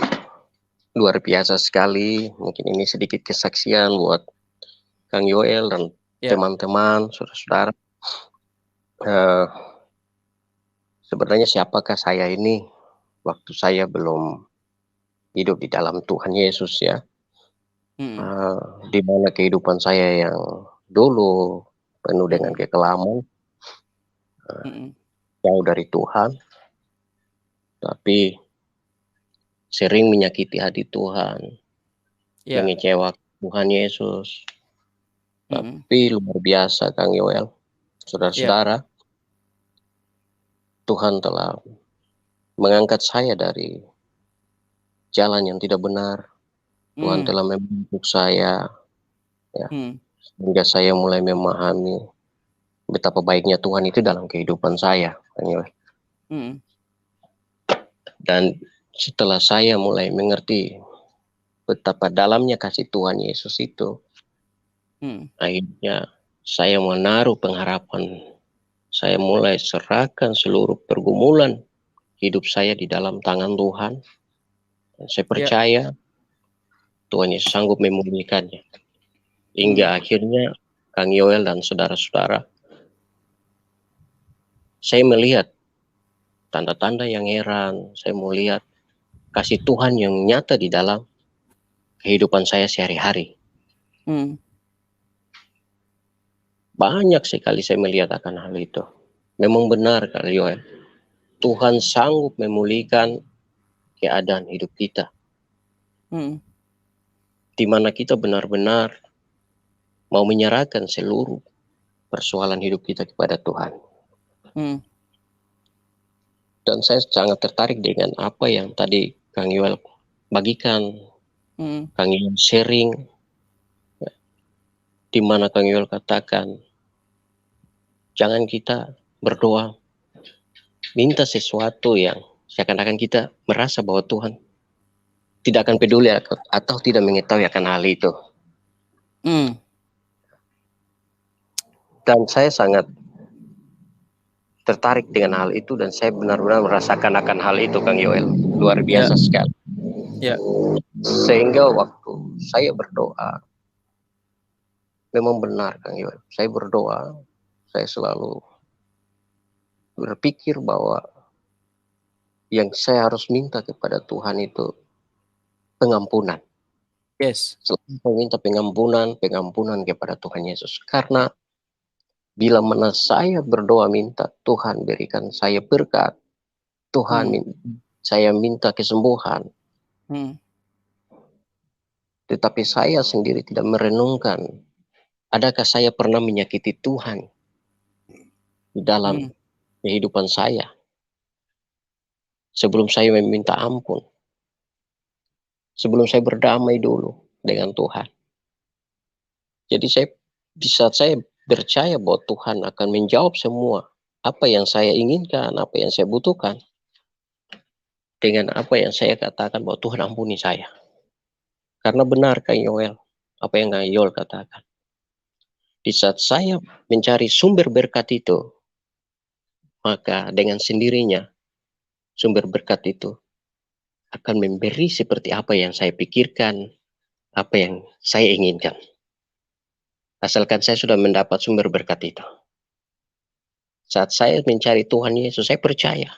Speaker 2: luar biasa sekali. Mungkin ini sedikit kesaksian buat Kang Yoel dan teman-teman, saudara-saudara. Sebenarnya siapakah saya ini waktu saya belum hidup di dalam Tuhan Yesus ya. Di mana kehidupan saya yang dulu penuh dengan kekelaman, jauh dari Tuhan, tapi sering menyakiti hati Tuhan, mengecewakan Tuhan Yesus. Tapi luar biasa, Kang Yoel, saudara-saudara, Tuhan telah mengangkat saya dari jalan yang tidak benar. Tuhan telah membentuk saya, ya, sehingga saya mulai memahami betapa baiknya Tuhan itu dalam kehidupan saya, Kang Yoel. Dan setelah saya mulai mengerti betapa dalamnya kasih Tuhan Yesus itu, akhirnya saya menaruh pengharapan. Saya mulai serahkan seluruh pergumulan hidup saya di dalam tangan Tuhan. Dan saya percaya Tuhan Yesus sanggup memulihkannya. Hingga akhirnya Kang Yoel dan saudara-saudara, saya melihat tanda-tanda yang heran. Saya melihat kasih Tuhan yang nyata di dalam kehidupan saya sehari-hari. Banyak sekali saya melihat akan hal itu. Memang benar, Kang Yoel. Tuhan sanggup memulihkan keadaan hidup kita. Di mana kita benar-benar mau menyerahkan seluruh persoalan hidup kita kepada Tuhan. Dan saya sangat tertarik dengan apa yang tadi Kang Yoel bagikan, Kang Yoel sharing, di mana Kang Yoel katakan, jangan kita berdoa minta sesuatu yang seakan-akan kita merasa bahwa Tuhan tidak akan peduli atau tidak mengetahui akan hal itu.
Speaker 1: Hmm.
Speaker 2: Dan saya sangat tertarik dengan hal itu dan saya benar-benar merasakan akan hal itu, Kang Yoel. Luar
Speaker 1: Ya,
Speaker 2: biasa sekali.
Speaker 1: ya.
Speaker 2: Sehingga waktu saya berdoa, memang benar Kang Yoel. Saya berdoa, saya selalu berpikir bahwa yang saya harus minta kepada Tuhan itu pengampunan.
Speaker 1: Yes.
Speaker 2: Selalu meminta pengampunan kepada Tuhan Yesus. Karena bila mana saya berdoa minta Tuhan berikan saya berkat, Tuhan
Speaker 1: Hmm.
Speaker 2: saya minta kesembuhan,
Speaker 1: Hmm.
Speaker 2: tetapi saya sendiri tidak merenungkan, adakah saya pernah menyakiti Tuhan di dalam
Speaker 1: Hmm.
Speaker 2: kehidupan saya sebelum saya meminta ampun, sebelum saya berdamai dulu dengan Tuhan. Jadi di saat saya percaya bahwa Tuhan akan menjawab semua apa yang saya inginkan, apa yang saya butuhkan, dengan apa yang saya katakan bahwa Tuhan ampuni saya. Karena benar Kak Yoel, apa yang Kak Yoel katakan. Di saat saya mencari sumber berkat itu, maka dengan sendirinya sumber berkat itu akan memberi seperti apa yang saya pikirkan, apa yang saya inginkan. Asalkan saya sudah mendapat sumber berkat itu. Saat saya mencari Tuhan Yesus, saya percaya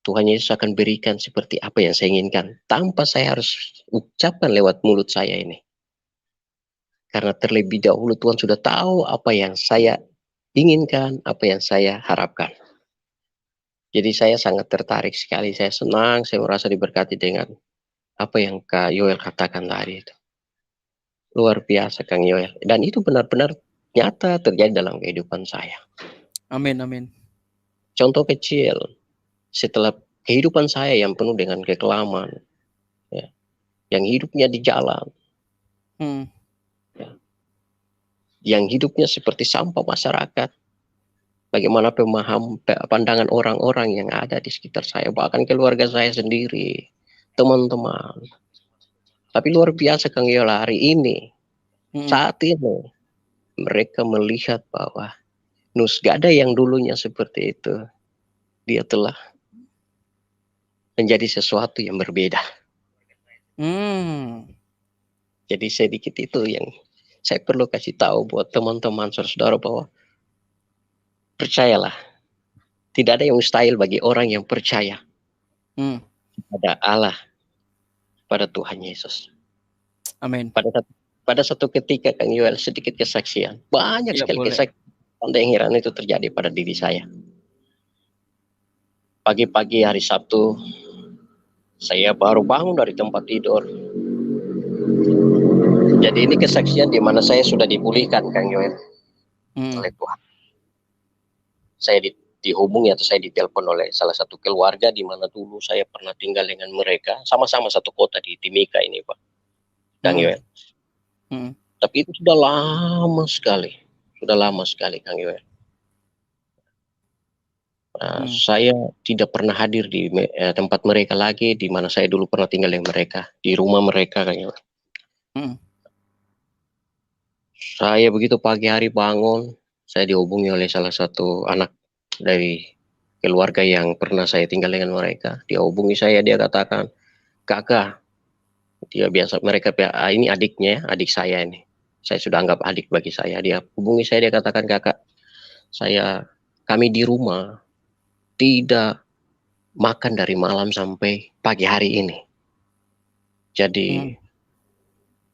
Speaker 2: Tuhan Yesus akan berikan seperti apa yang saya inginkan. Tanpa saya harus ucapkan lewat mulut saya ini. Karena terlebih dahulu Tuhan sudah tahu apa yang saya inginkan, apa yang saya harapkan. Jadi saya sangat tertarik sekali, saya senang, saya merasa diberkati dengan apa yang Kak Yoel katakan tadi itu. Luar biasa Kang Yoel. Dan itu benar-benar nyata terjadi dalam kehidupan saya.
Speaker 1: Amin, amin.
Speaker 2: Contoh kecil, setelah kehidupan saya yang penuh dengan kekelaman, ya, yang hidupnya di jalan,
Speaker 1: Hmm.
Speaker 2: ya, yang hidupnya seperti sampah masyarakat, bagaimana pandangan orang-orang yang ada di sekitar saya, bahkan keluarga saya sendiri, teman-teman. Tapi luar biasa Kang Yola hari ini,
Speaker 1: Hmm.
Speaker 2: saat ini, mereka melihat bahwa Nusgada yang dulunya seperti itu, dia telah menjadi sesuatu yang berbeda.
Speaker 1: Hmm.
Speaker 2: Jadi sedikit itu yang saya perlu kasih tahu buat teman-teman saudara bahwa percayalah, tidak ada yang mustahil bagi orang yang percaya
Speaker 1: Hmm.
Speaker 2: pada Allah, pada Tuhan Yesus.
Speaker 1: Amin.
Speaker 2: Pada satu ketika Kang Yoel sedikit kesaksian, banyak
Speaker 1: Ya,
Speaker 2: sekali
Speaker 1: boleh.
Speaker 2: kesaksian yang heran itu terjadi pada diri saya. Pagi-pagi hari Sabtu, saya baru bangun dari tempat tidur. Jadi ini kesaksian di mana saya sudah dipulihkan Kang Yoel
Speaker 1: Hmm.
Speaker 2: oleh Tuhan. Saya dihubungi atau saya ditelepon oleh salah satu keluarga di mana dulu saya pernah tinggal dengan mereka, sama-sama satu kota di Timika ini Pak, Kang
Speaker 1: Hmm.
Speaker 2: Yoel.
Speaker 1: Hmm.
Speaker 2: Tapi itu sudah lama sekali Kang Yoel.
Speaker 1: Hmm.
Speaker 2: Saya tidak pernah hadir di tempat mereka lagi, di mana saya dulu pernah tinggal dengan mereka, di rumah mereka Kang Yoel.
Speaker 1: Hmm.
Speaker 2: Saya begitu pagi hari bangun, saya dihubungi oleh salah satu anak dari keluarga yang pernah saya tinggal dengan mereka. Dia hubungi saya, dia katakan, kakak, dia biasa mereka ini adiknya, adik saya ini. Saya sudah anggap adik bagi saya. Dia hubungi saya, dia katakan kakak, kami di rumah tidak makan dari malam sampai pagi hari ini. Jadi
Speaker 1: Hmm.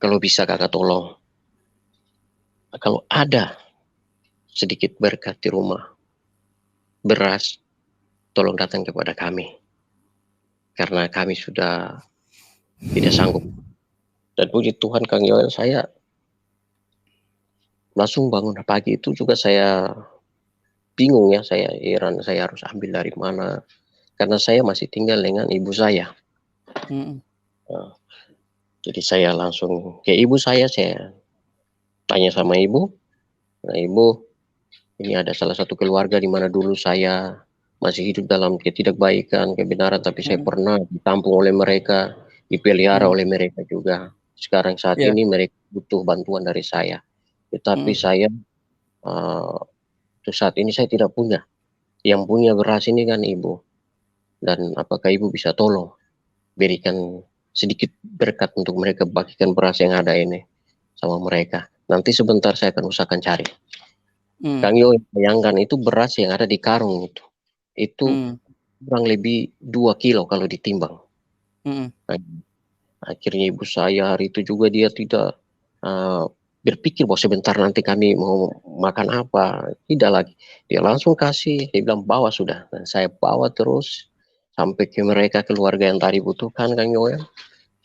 Speaker 2: kalau bisa kakak tolong, kalau ada sedikit berkat di rumah, beras, tolong datang kepada kami. Karena kami sudah tidak sanggup. Dan puji Tuhan Kang Yoel, saya langsung bangun pagi itu juga saya bingung ya, saya heran saya harus ambil dari mana. Karena saya masih tinggal dengan ibu saya.
Speaker 1: Hmm.
Speaker 2: Nah, jadi saya langsung ke ibu saya tanya sama ibu. Nah ibu, ini ada salah satu keluarga di mana dulu saya masih hidup dalam ketidakbaikan, kebenaran, tapi saya
Speaker 1: Hmm.
Speaker 2: pernah ditampung oleh mereka, dipelihara
Speaker 1: Hmm.
Speaker 2: oleh mereka juga. Sekarang saat
Speaker 1: Ya.
Speaker 2: ini mereka butuh bantuan dari saya. Tetapi saya untuk saat ini saya tidak punya. Yang punya beras ini kan ibu. Dan apakah ibu bisa tolong berikan sedikit berkat untuk mereka, bagikan beras yang ada ini sama mereka. Nanti sebentar saya akan usahakan cari. Kang Yo, bayangkan itu beras yang ada di karung itu. Itu kurang lebih 2 kilo kalau ditimbang. Nah, akhirnya ibu saya hari itu juga dia tidak berpikir bahwa sebentar nanti kami mau makan apa. Tidak lagi. Dia langsung kasih, dia bilang bawa sudah. Dan saya bawa terus sampai ke mereka, keluarga yang tadi butuhkan Kang Yoel.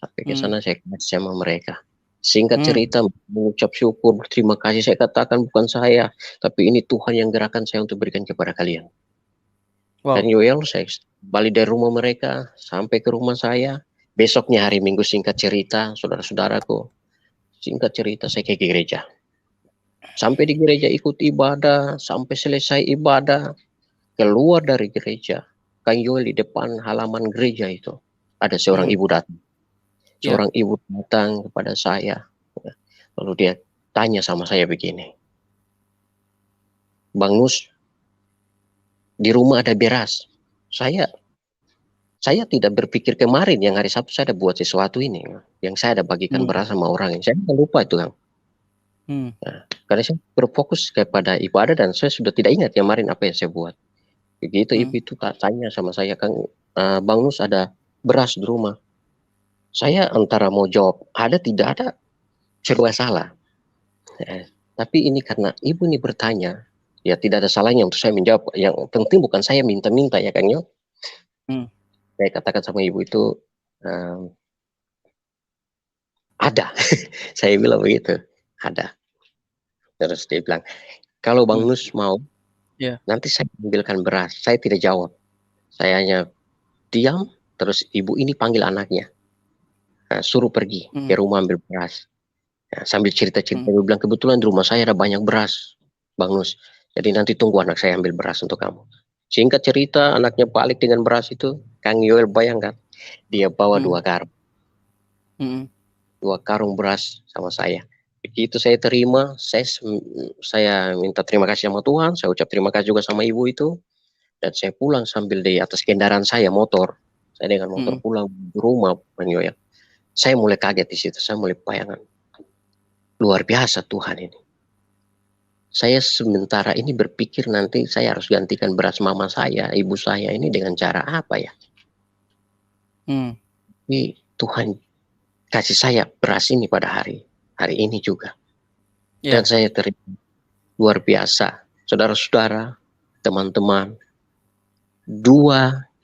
Speaker 2: Sampai ke sana saya kasih sama mereka. Singkat cerita, mengucap syukur, berterima kasih. Saya katakan bukan saya, tapi ini Tuhan yang gerakan saya untuk berikan kepada kalian.
Speaker 1: Wow.
Speaker 2: Kang Yoel, saya balik dari rumah mereka sampai ke rumah saya. Besoknya hari Minggu, singkat cerita, saudara-saudaraku, singkat cerita saya ke gereja. Sampai di gereja ikut ibadah, sampai selesai ibadah, keluar dari gereja, Kang Yoel di depan halaman gereja itu, ada seorang ibu datang. Seorang ibu datang kepada saya, lalu dia tanya sama saya begini, Bang Nus, di rumah ada beras. Saya tidak berpikir kemarin yang hari Sabtu saya ada buat sesuatu ini, yang saya ada bagikan beras sama orang yang saya lupa itu Kang. Nah, karena saya berfokus kepada ibadah dan saya sudah tidak ingat kemarin apa yang saya buat. Begitu ibu itu tanya sama saya, Kang, Bang Nus ada beras di rumah. Saya antara mau jawab ada tidak ada, serba salah. Tapi ini karena ibu ini bertanya, ya tidak ada salahnya untuk saya menjawab. Yang penting bukan saya minta-minta ya Kang Yo. Saya katakan sama ibu itu, ada. Saya bilang begitu, ada. Terus dia bilang, kalau Bang Nus mau, nanti saya ambilkan beras. Saya tidak jawab. Saya hanya diam, terus ibu ini panggil anaknya. Suruh pergi ke rumah ambil beras. Sambil cerita-cerita, ibu bilang, kebetulan di rumah saya ada banyak beras, Bang Nus. Jadi nanti tunggu anak saya ambil beras untuk kamu. Singkat cerita, anaknya balik dengan beras itu. Kang Yoel bayangkan, dia bawa 2 karung. 2 karung beras sama saya. Begitu saya terima, saya minta terima kasih sama Tuhan, saya ucap terima kasih juga sama ibu itu, dan saya pulang sambil di atas kendaraan saya, motor. Saya dengan motor pulang ke rumah, Bang Yoel. Saya mulai kaget di situ, saya mulai bayangan. Luar biasa Tuhan ini. Saya sementara ini berpikir nanti saya harus gantikan beras mama saya, ibu saya ini dengan cara apa ya? Tapi Tuhan kasih saya beras ini pada hari ini juga. Dan saya terima luar biasa. Saudara-saudara, teman-teman, 2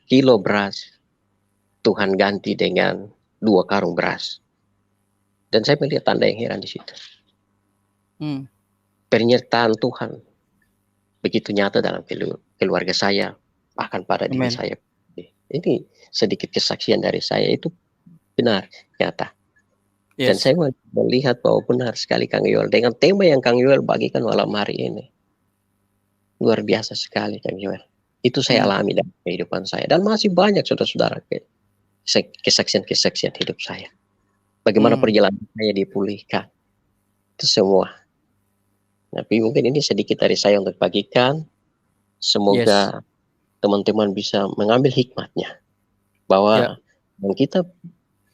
Speaker 2: kilo beras Tuhan ganti dengan 2 karung beras. Dan saya melihat tanda yang heran di situ. Pernyataan Tuhan begitu nyata dalam keluarga saya, bahkan pada diri saya. Ini sedikit kesaksian dari saya, itu benar, nyata. Dan saya melihat bahwa benar sekali Kang Yoel, dengan tema yang Kang Yoel bagikan malam hari ini. Luar biasa sekali Kang Yoel. Itu saya alami dalam kehidupan saya. Dan masih banyak saudara-saudara kesaksian-kesaksian hidup saya. Bagaimana perjalanan saya dipulihkan. Itu semua. Tapi mungkin ini sedikit dari saya untuk bagikan. Semoga teman-teman bisa mengambil hikmatnya. Bahwa kita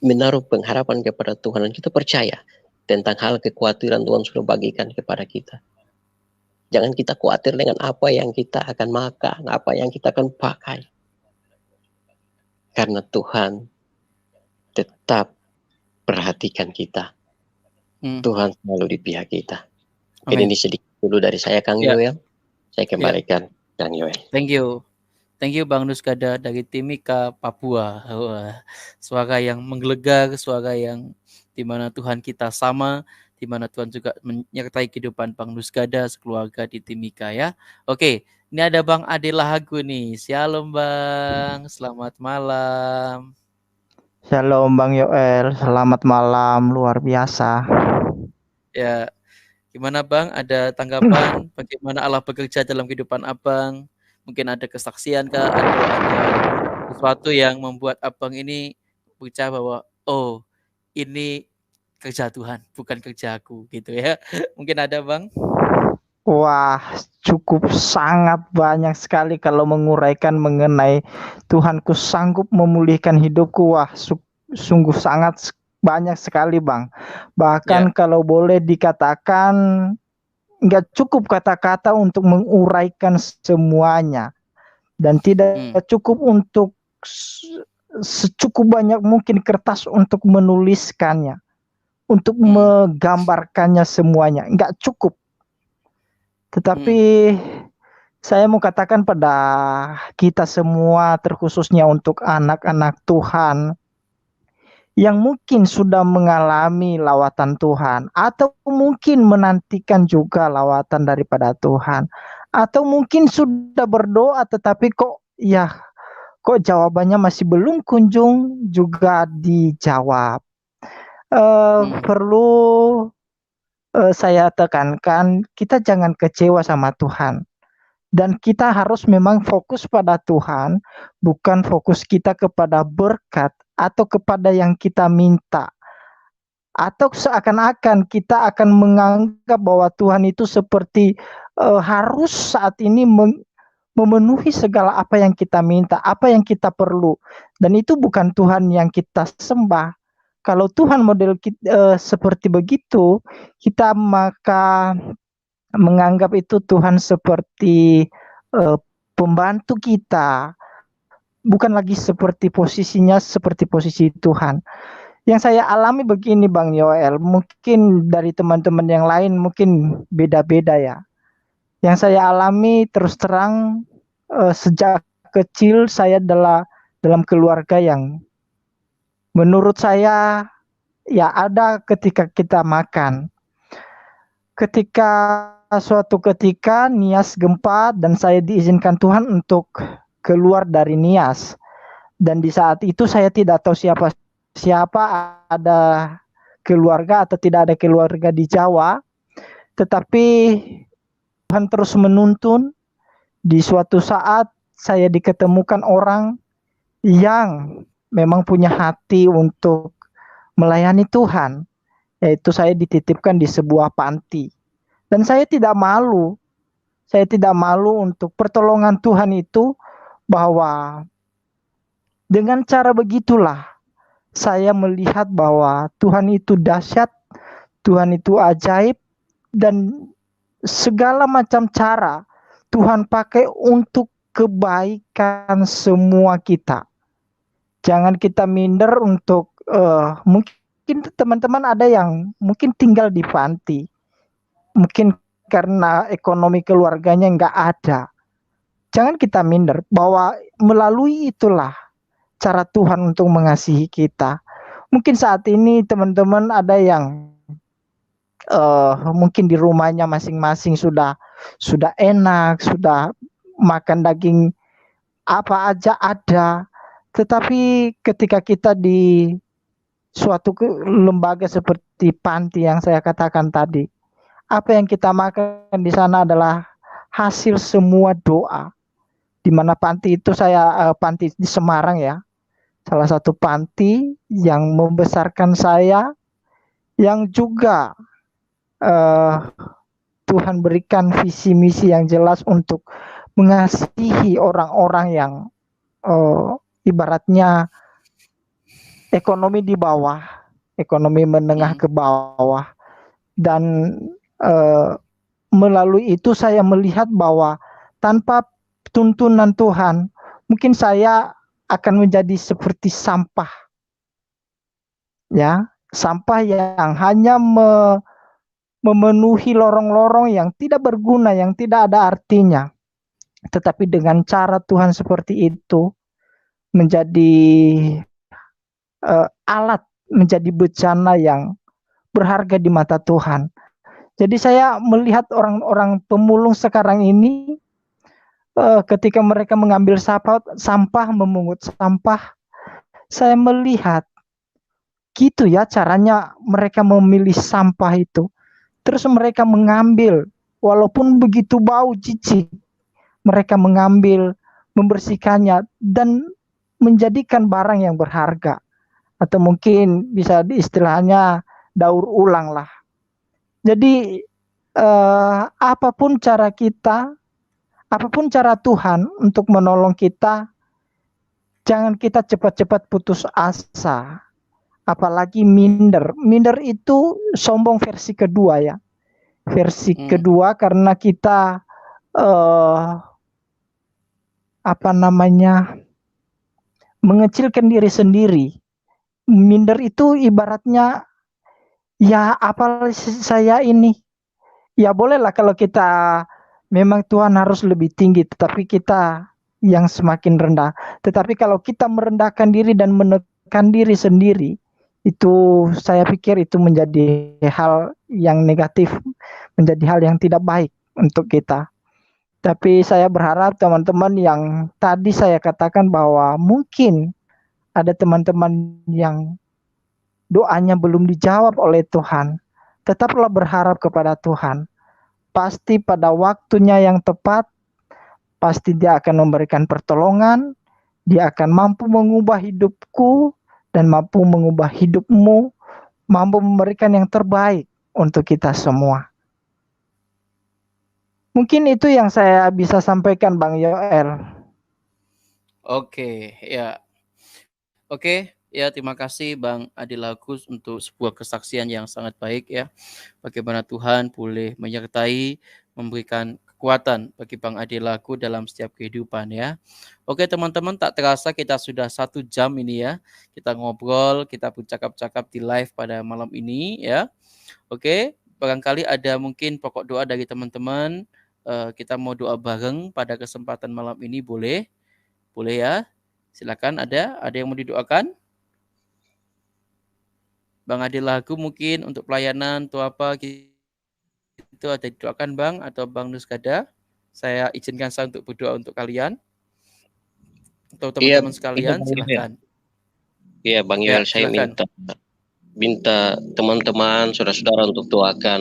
Speaker 2: menaruh pengharapan kepada Tuhan dan kita percaya tentang hal kekhawatiran Tuhan sudah bagikan kepada kita. Jangan kita khawatir dengan apa yang kita akan makan, apa yang kita akan pakai. Karena Tuhan tetap perhatikan kita. Tuhan selalu di pihak kita. Jadi ini sedikit dulu dari saya Kang Yoel. Saya kembalikan Kang Yoel.
Speaker 1: Thank you. Thank you Bang Nuskada dari Timika, Papua. Suara yang menggelegar, suara yang dimana Tuhan kita sama, dimana Tuhan juga menyertai kehidupan Bang Nuskada sekeluarga di Timika ya. Oke, ini ada Bang Ade Lahagu nih. Shalom Bang, selamat malam.
Speaker 3: Shalom Bang Yoel, selamat malam, luar biasa.
Speaker 1: Ya, gimana Bang? Ada tanggapan bagaimana Allah bekerja dalam kehidupan Abang? Mungkin ada kesaksian kah? Atau ada sesuatu yang membuat Abang ini percaya bahwa oh ini kerja Tuhan, bukan kerja aku gitu ya. Mungkin ada Bang?
Speaker 3: Wah, cukup sangat banyak sekali kalau menguraikan mengenai Tuhanku sanggup memulihkan hidupku. Wah, sungguh sangat banyak sekali, Bang. Bahkan
Speaker 1: Ya.
Speaker 3: kalau boleh dikatakan, nggak cukup kata-kata untuk menguraikan semuanya. Dan tidak cukup untuk secukup banyak mungkin kertas untuk menuliskannya, untuk menggambarkannya semuanya. Nggak cukup. Tetapi saya mau katakan pada kita semua, terkhususnya untuk anak-anak Tuhan yang mungkin sudah mengalami lawatan Tuhan, atau mungkin menantikan juga lawatan daripada Tuhan, atau mungkin sudah berdoa tetapi kok jawabannya masih belum kunjung juga dijawab. Perlu saya tekankan, kita jangan kecewa sama Tuhan. Dan kita harus memang fokus pada Tuhan, bukan fokus kita kepada berkat atau kepada yang kita minta. Atau seakan-akan kita akan menganggap bahwa Tuhan itu seperti harus saat ini memenuhi segala apa yang kita minta, apa yang kita perlu. Dan itu bukan Tuhan yang kita sembah. Kalau Tuhan model kita, seperti begitu, kita maka menganggap itu Tuhan seperti pembantu kita, bukan lagi seperti posisinya seperti posisi Tuhan. Yang saya alami begini Bang Yoel, mungkin dari teman-teman yang lain mungkin beda-beda ya. Yang saya alami terus terang sejak kecil saya adalah dalam keluarga yang menurut saya ya ada ketika kita makan. Ketika suatu ketika Nias gempa dan saya diizinkan Tuhan untuk keluar dari Nias. Dan di saat itu saya tidak tahu siapa ada keluarga atau tidak ada keluarga di Jawa. Tetapi Tuhan terus menuntun. Di suatu saat saya diketemukan orang yang memang punya hati untuk melayani Tuhan. Yaitu saya dititipkan di sebuah panti. Dan saya tidak malu. Saya tidak malu untuk pertolongan Tuhan itu, bahwa dengan cara begitulah saya melihat bahwa Tuhan itu dahsyat, Tuhan itu ajaib, dan segala macam cara Tuhan pakai untuk kebaikan semua kita. Jangan kita minder untuk mungkin teman-teman ada yang mungkin tinggal di panti, mungkin karena ekonomi keluarganya nggak ada. Jangan kita minder bahwa melalui itulah cara Tuhan untuk mengasihi kita. Mungkin saat ini teman-teman ada yang mungkin di rumahnya masing-masing sudah enak, sudah makan daging apa aja ada. Tetapi ketika kita di suatu lembaga seperti panti yang saya katakan tadi, apa yang kita makan di sana adalah hasil semua doa. Di mana panti itu panti di Semarang ya, salah satu panti yang membesarkan saya, yang juga Tuhan berikan visi misi yang jelas untuk mengasihi orang-orang yang ibaratnya ekonomi di bawah, ekonomi menengah ke bawah. Dan melalui itu saya melihat bahwa tanpa tuntunan Tuhan, mungkin saya akan menjadi seperti sampah. Ya, sampah yang hanya memenuhi lorong-lorong yang tidak berguna, yang tidak ada artinya. Tetapi dengan cara Tuhan seperti itu, menjadi alat, menjadi bencana yang berharga di mata Tuhan. Jadi saya melihat orang-orang pemulung sekarang ini, ketika mereka mengambil sampah, memungut sampah, saya melihat gitu ya caranya mereka memilih sampah itu. Terus mereka mengambil, walaupun begitu bau jijik, mereka mengambil, membersihkannya, dan menjadikan barang yang berharga. Atau mungkin bisa istilahnya daur ulang lah. Jadi apapun cara kita, apapun cara Tuhan untuk menolong kita, jangan kita cepat-cepat putus asa. Apalagi minder. Minder itu sombong versi kedua ya. Versi kedua karena kita mengecilkan diri sendiri. Minder itu ibaratnya ya apa saya ini. Ya bolehlah kalau kita memang Tuhan harus lebih tinggi, tetapi kita yang semakin rendah. Tetapi kalau kita merendahkan diri dan menekan diri sendiri, itu saya pikir itu menjadi hal yang negatif, menjadi hal yang tidak baik untuk kita. Tapi saya berharap teman-teman yang tadi saya katakan bahwa mungkin ada teman-teman yang doanya belum dijawab oleh Tuhan, tetaplah berharap kepada Tuhan. Pasti pada waktunya yang tepat, pasti Dia akan memberikan pertolongan, Dia akan mampu mengubah hidupku dan mampu mengubah hidupmu, mampu memberikan yang terbaik untuk kita semua. Mungkin itu yang saya bisa sampaikan, Bang Yoel.
Speaker 1: Oke, ya. Oke, ya terima kasih Bang Adil Agus untuk sebuah kesaksian yang sangat baik ya. Bagaimana Tuhan boleh menyertai, memberikan kekuatan bagi Bang Adil Agus dalam setiap kehidupan ya. Oke teman-teman, tak terasa kita sudah 1 jam ini ya. Kita ngobrol, kita bercakap-cakap di live pada malam ini ya. Oke, barangkali ada mungkin pokok doa dari teman-teman. Kita mau doa bareng pada kesempatan malam ini, boleh? Boleh ya? Silakan, ada yang mau didoakan? Bang Adil Lagu mungkin untuk pelayanan atau apa itu ada didoakan Bang, atau Bang Nuskada. Saya izinkan saya untuk berdoa untuk kalian atau teman-teman sekalian, silakan.
Speaker 2: Iya Bang Yoel, saya minta teman-teman, saudara-saudara untuk doakan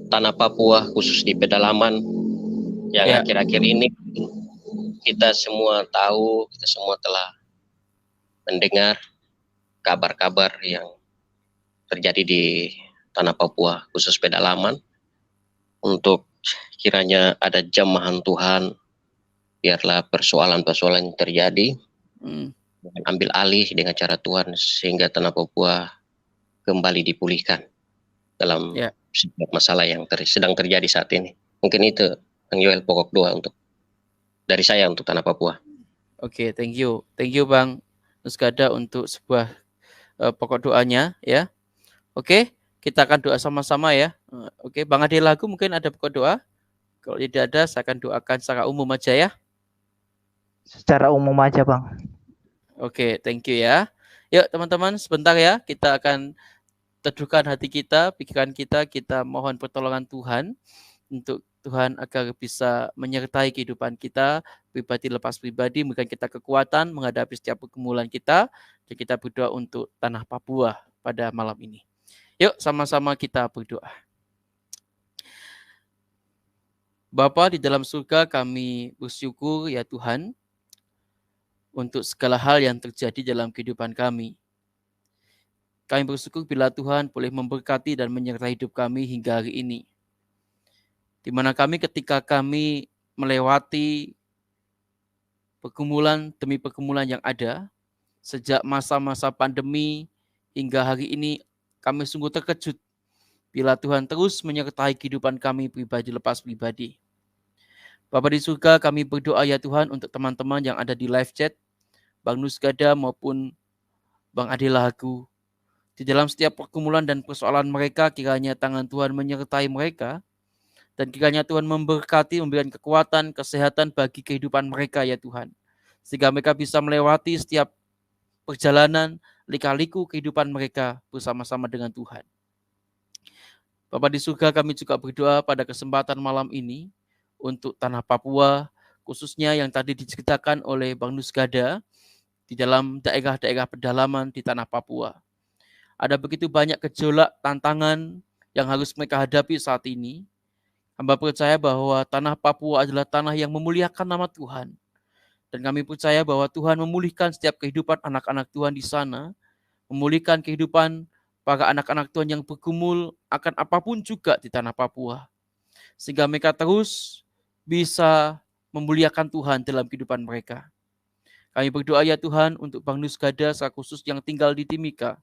Speaker 2: tanah Papua khusus di pedalaman yang akhir-akhir ini kita semua tahu, kita semua telah mendengar kabar-kabar yang terjadi di tanah Papua khusus pedalaman. Untuk kiranya ada jamahan Tuhan, biarlah persoalan-persoalan yang terjadi ambil alih dengan cara Tuhan sehingga tanah Papua kembali dipulihkan dalam setiap masalah yang sedang terjadi saat ini. Mungkin itu Bang Yoel pokok doa untuk dari saya untuk tanah Papua.
Speaker 1: Oke, thank you Bang Nuskada untuk sebuah pokok doanya ya. Oke, kita akan doa sama-sama ya. Oke, Bang Adil Lagu mungkin ada pokok doa. Kalau tidak ada, saya akan doakan secara umum aja ya.
Speaker 3: Secara umum aja Bang.
Speaker 1: Oke, thank you ya. Yuk teman-teman, sebentar ya, kita akan teduhkan hati kita, pikiran kita, kita mohon pertolongan Tuhan untuk Tuhan agar bisa menyertai kehidupan kita, pribadi lepas pribadi, memberikan kita kekuatan menghadapi setiap pergumulan kita, dan kita berdoa untuk tanah Papua pada malam ini. Yuk sama-sama kita berdoa. Bapa di dalam surga, kami bersyukur ya Tuhan untuk segala hal yang terjadi dalam kehidupan kami. Kami bersyukur bila Tuhan boleh memberkati dan menyertai hidup kami hingga hari ini. Di mana kami ketika kami melewati pergumulan demi pergumulan yang ada, sejak masa-masa pandemi hingga hari ini, kami sungguh terkejut bila Tuhan terus menyertai kehidupan kami pribadi lepas pribadi. Bapa di surga, kami berdoa ya Tuhan untuk teman-teman yang ada di live chat, Bang Nuskada maupun Bang Adil Lagu. Di dalam setiap pergumulan dan persoalan mereka, kiranya tangan Tuhan menyertai mereka, dan kiranya Tuhan memberkati, memberikan kekuatan, kesehatan bagi kehidupan mereka ya Tuhan. Sehingga mereka bisa melewati setiap perjalanan, lika-liku kehidupan mereka bersama-sama dengan Tuhan. Bapa di surga, kami juga berdoa pada kesempatan malam ini untuk tanah Papua, khususnya yang tadi diceritakan oleh Bang Nuskada, di dalam daerah-daerah pedalaman di tanah Papua. Ada begitu banyak gejolak, tantangan yang harus mereka hadapi saat ini. Hamba percaya bahwa tanah Papua adalah tanah yang memuliakan nama Tuhan. Dan kami percaya bahwa Tuhan memulihkan setiap kehidupan anak-anak Tuhan di sana, memulihkan kehidupan para anak-anak Tuhan yang bergumul akan apapun juga di tanah Papua. Sehingga mereka terus bisa memuliakan Tuhan dalam kehidupan mereka. Kami berdoa ya Tuhan untuk Bang Nusgada secara khusus yang tinggal di Timika.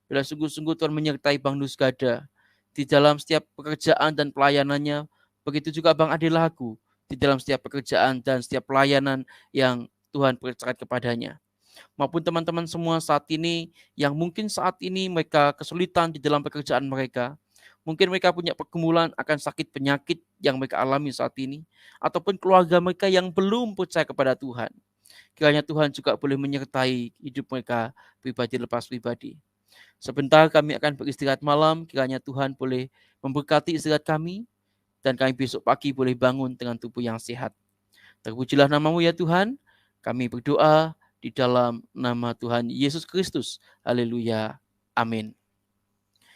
Speaker 1: Bila sungguh-sungguh Tuhan menyertai Bang Nusgada di dalam setiap pekerjaan dan pelayanannya. Begitu juga Bang Adelaku di dalam setiap pekerjaan dan setiap pelayanan yang Tuhan percayakan kepadanya. Maupun teman-teman semua saat ini yang mungkin saat ini mereka kesulitan di dalam pekerjaan mereka. Mungkin mereka punya pergumulan akan sakit penyakit yang mereka alami saat ini. Ataupun keluarga mereka yang belum percaya kepada Tuhan. Kiranya Tuhan juga boleh menyertai hidup mereka pribadi lepas pribadi. Sebentar kami akan beristirahat malam. Kiranya Tuhan boleh memberkati istirahat kami. Dan kami besok pagi boleh bangun dengan tubuh yang sehat. Terpujilah nama-Mu ya Tuhan. Kami berdoa di dalam nama Tuhan Yesus Kristus. Haleluya. Amin.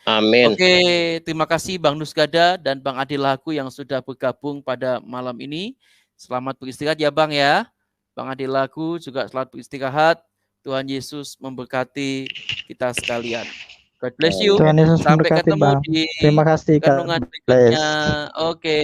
Speaker 2: Amin.
Speaker 1: Oke, terima kasih Bang Nusgada dan Bang Adelaku yang sudah bergabung pada malam ini. Selamat beristirahat ya Bang ya. Bang Adelaku juga selamat beristirahat. Tuhan Yesus memberkati kita sekalian. God bless you.
Speaker 3: Tuhan Yesus
Speaker 1: Sampai
Speaker 3: memberkati,
Speaker 1: ketemu
Speaker 3: Bang.
Speaker 1: di
Speaker 3: Terima kasih, Kak.
Speaker 1: renungan berikutnya. Oke.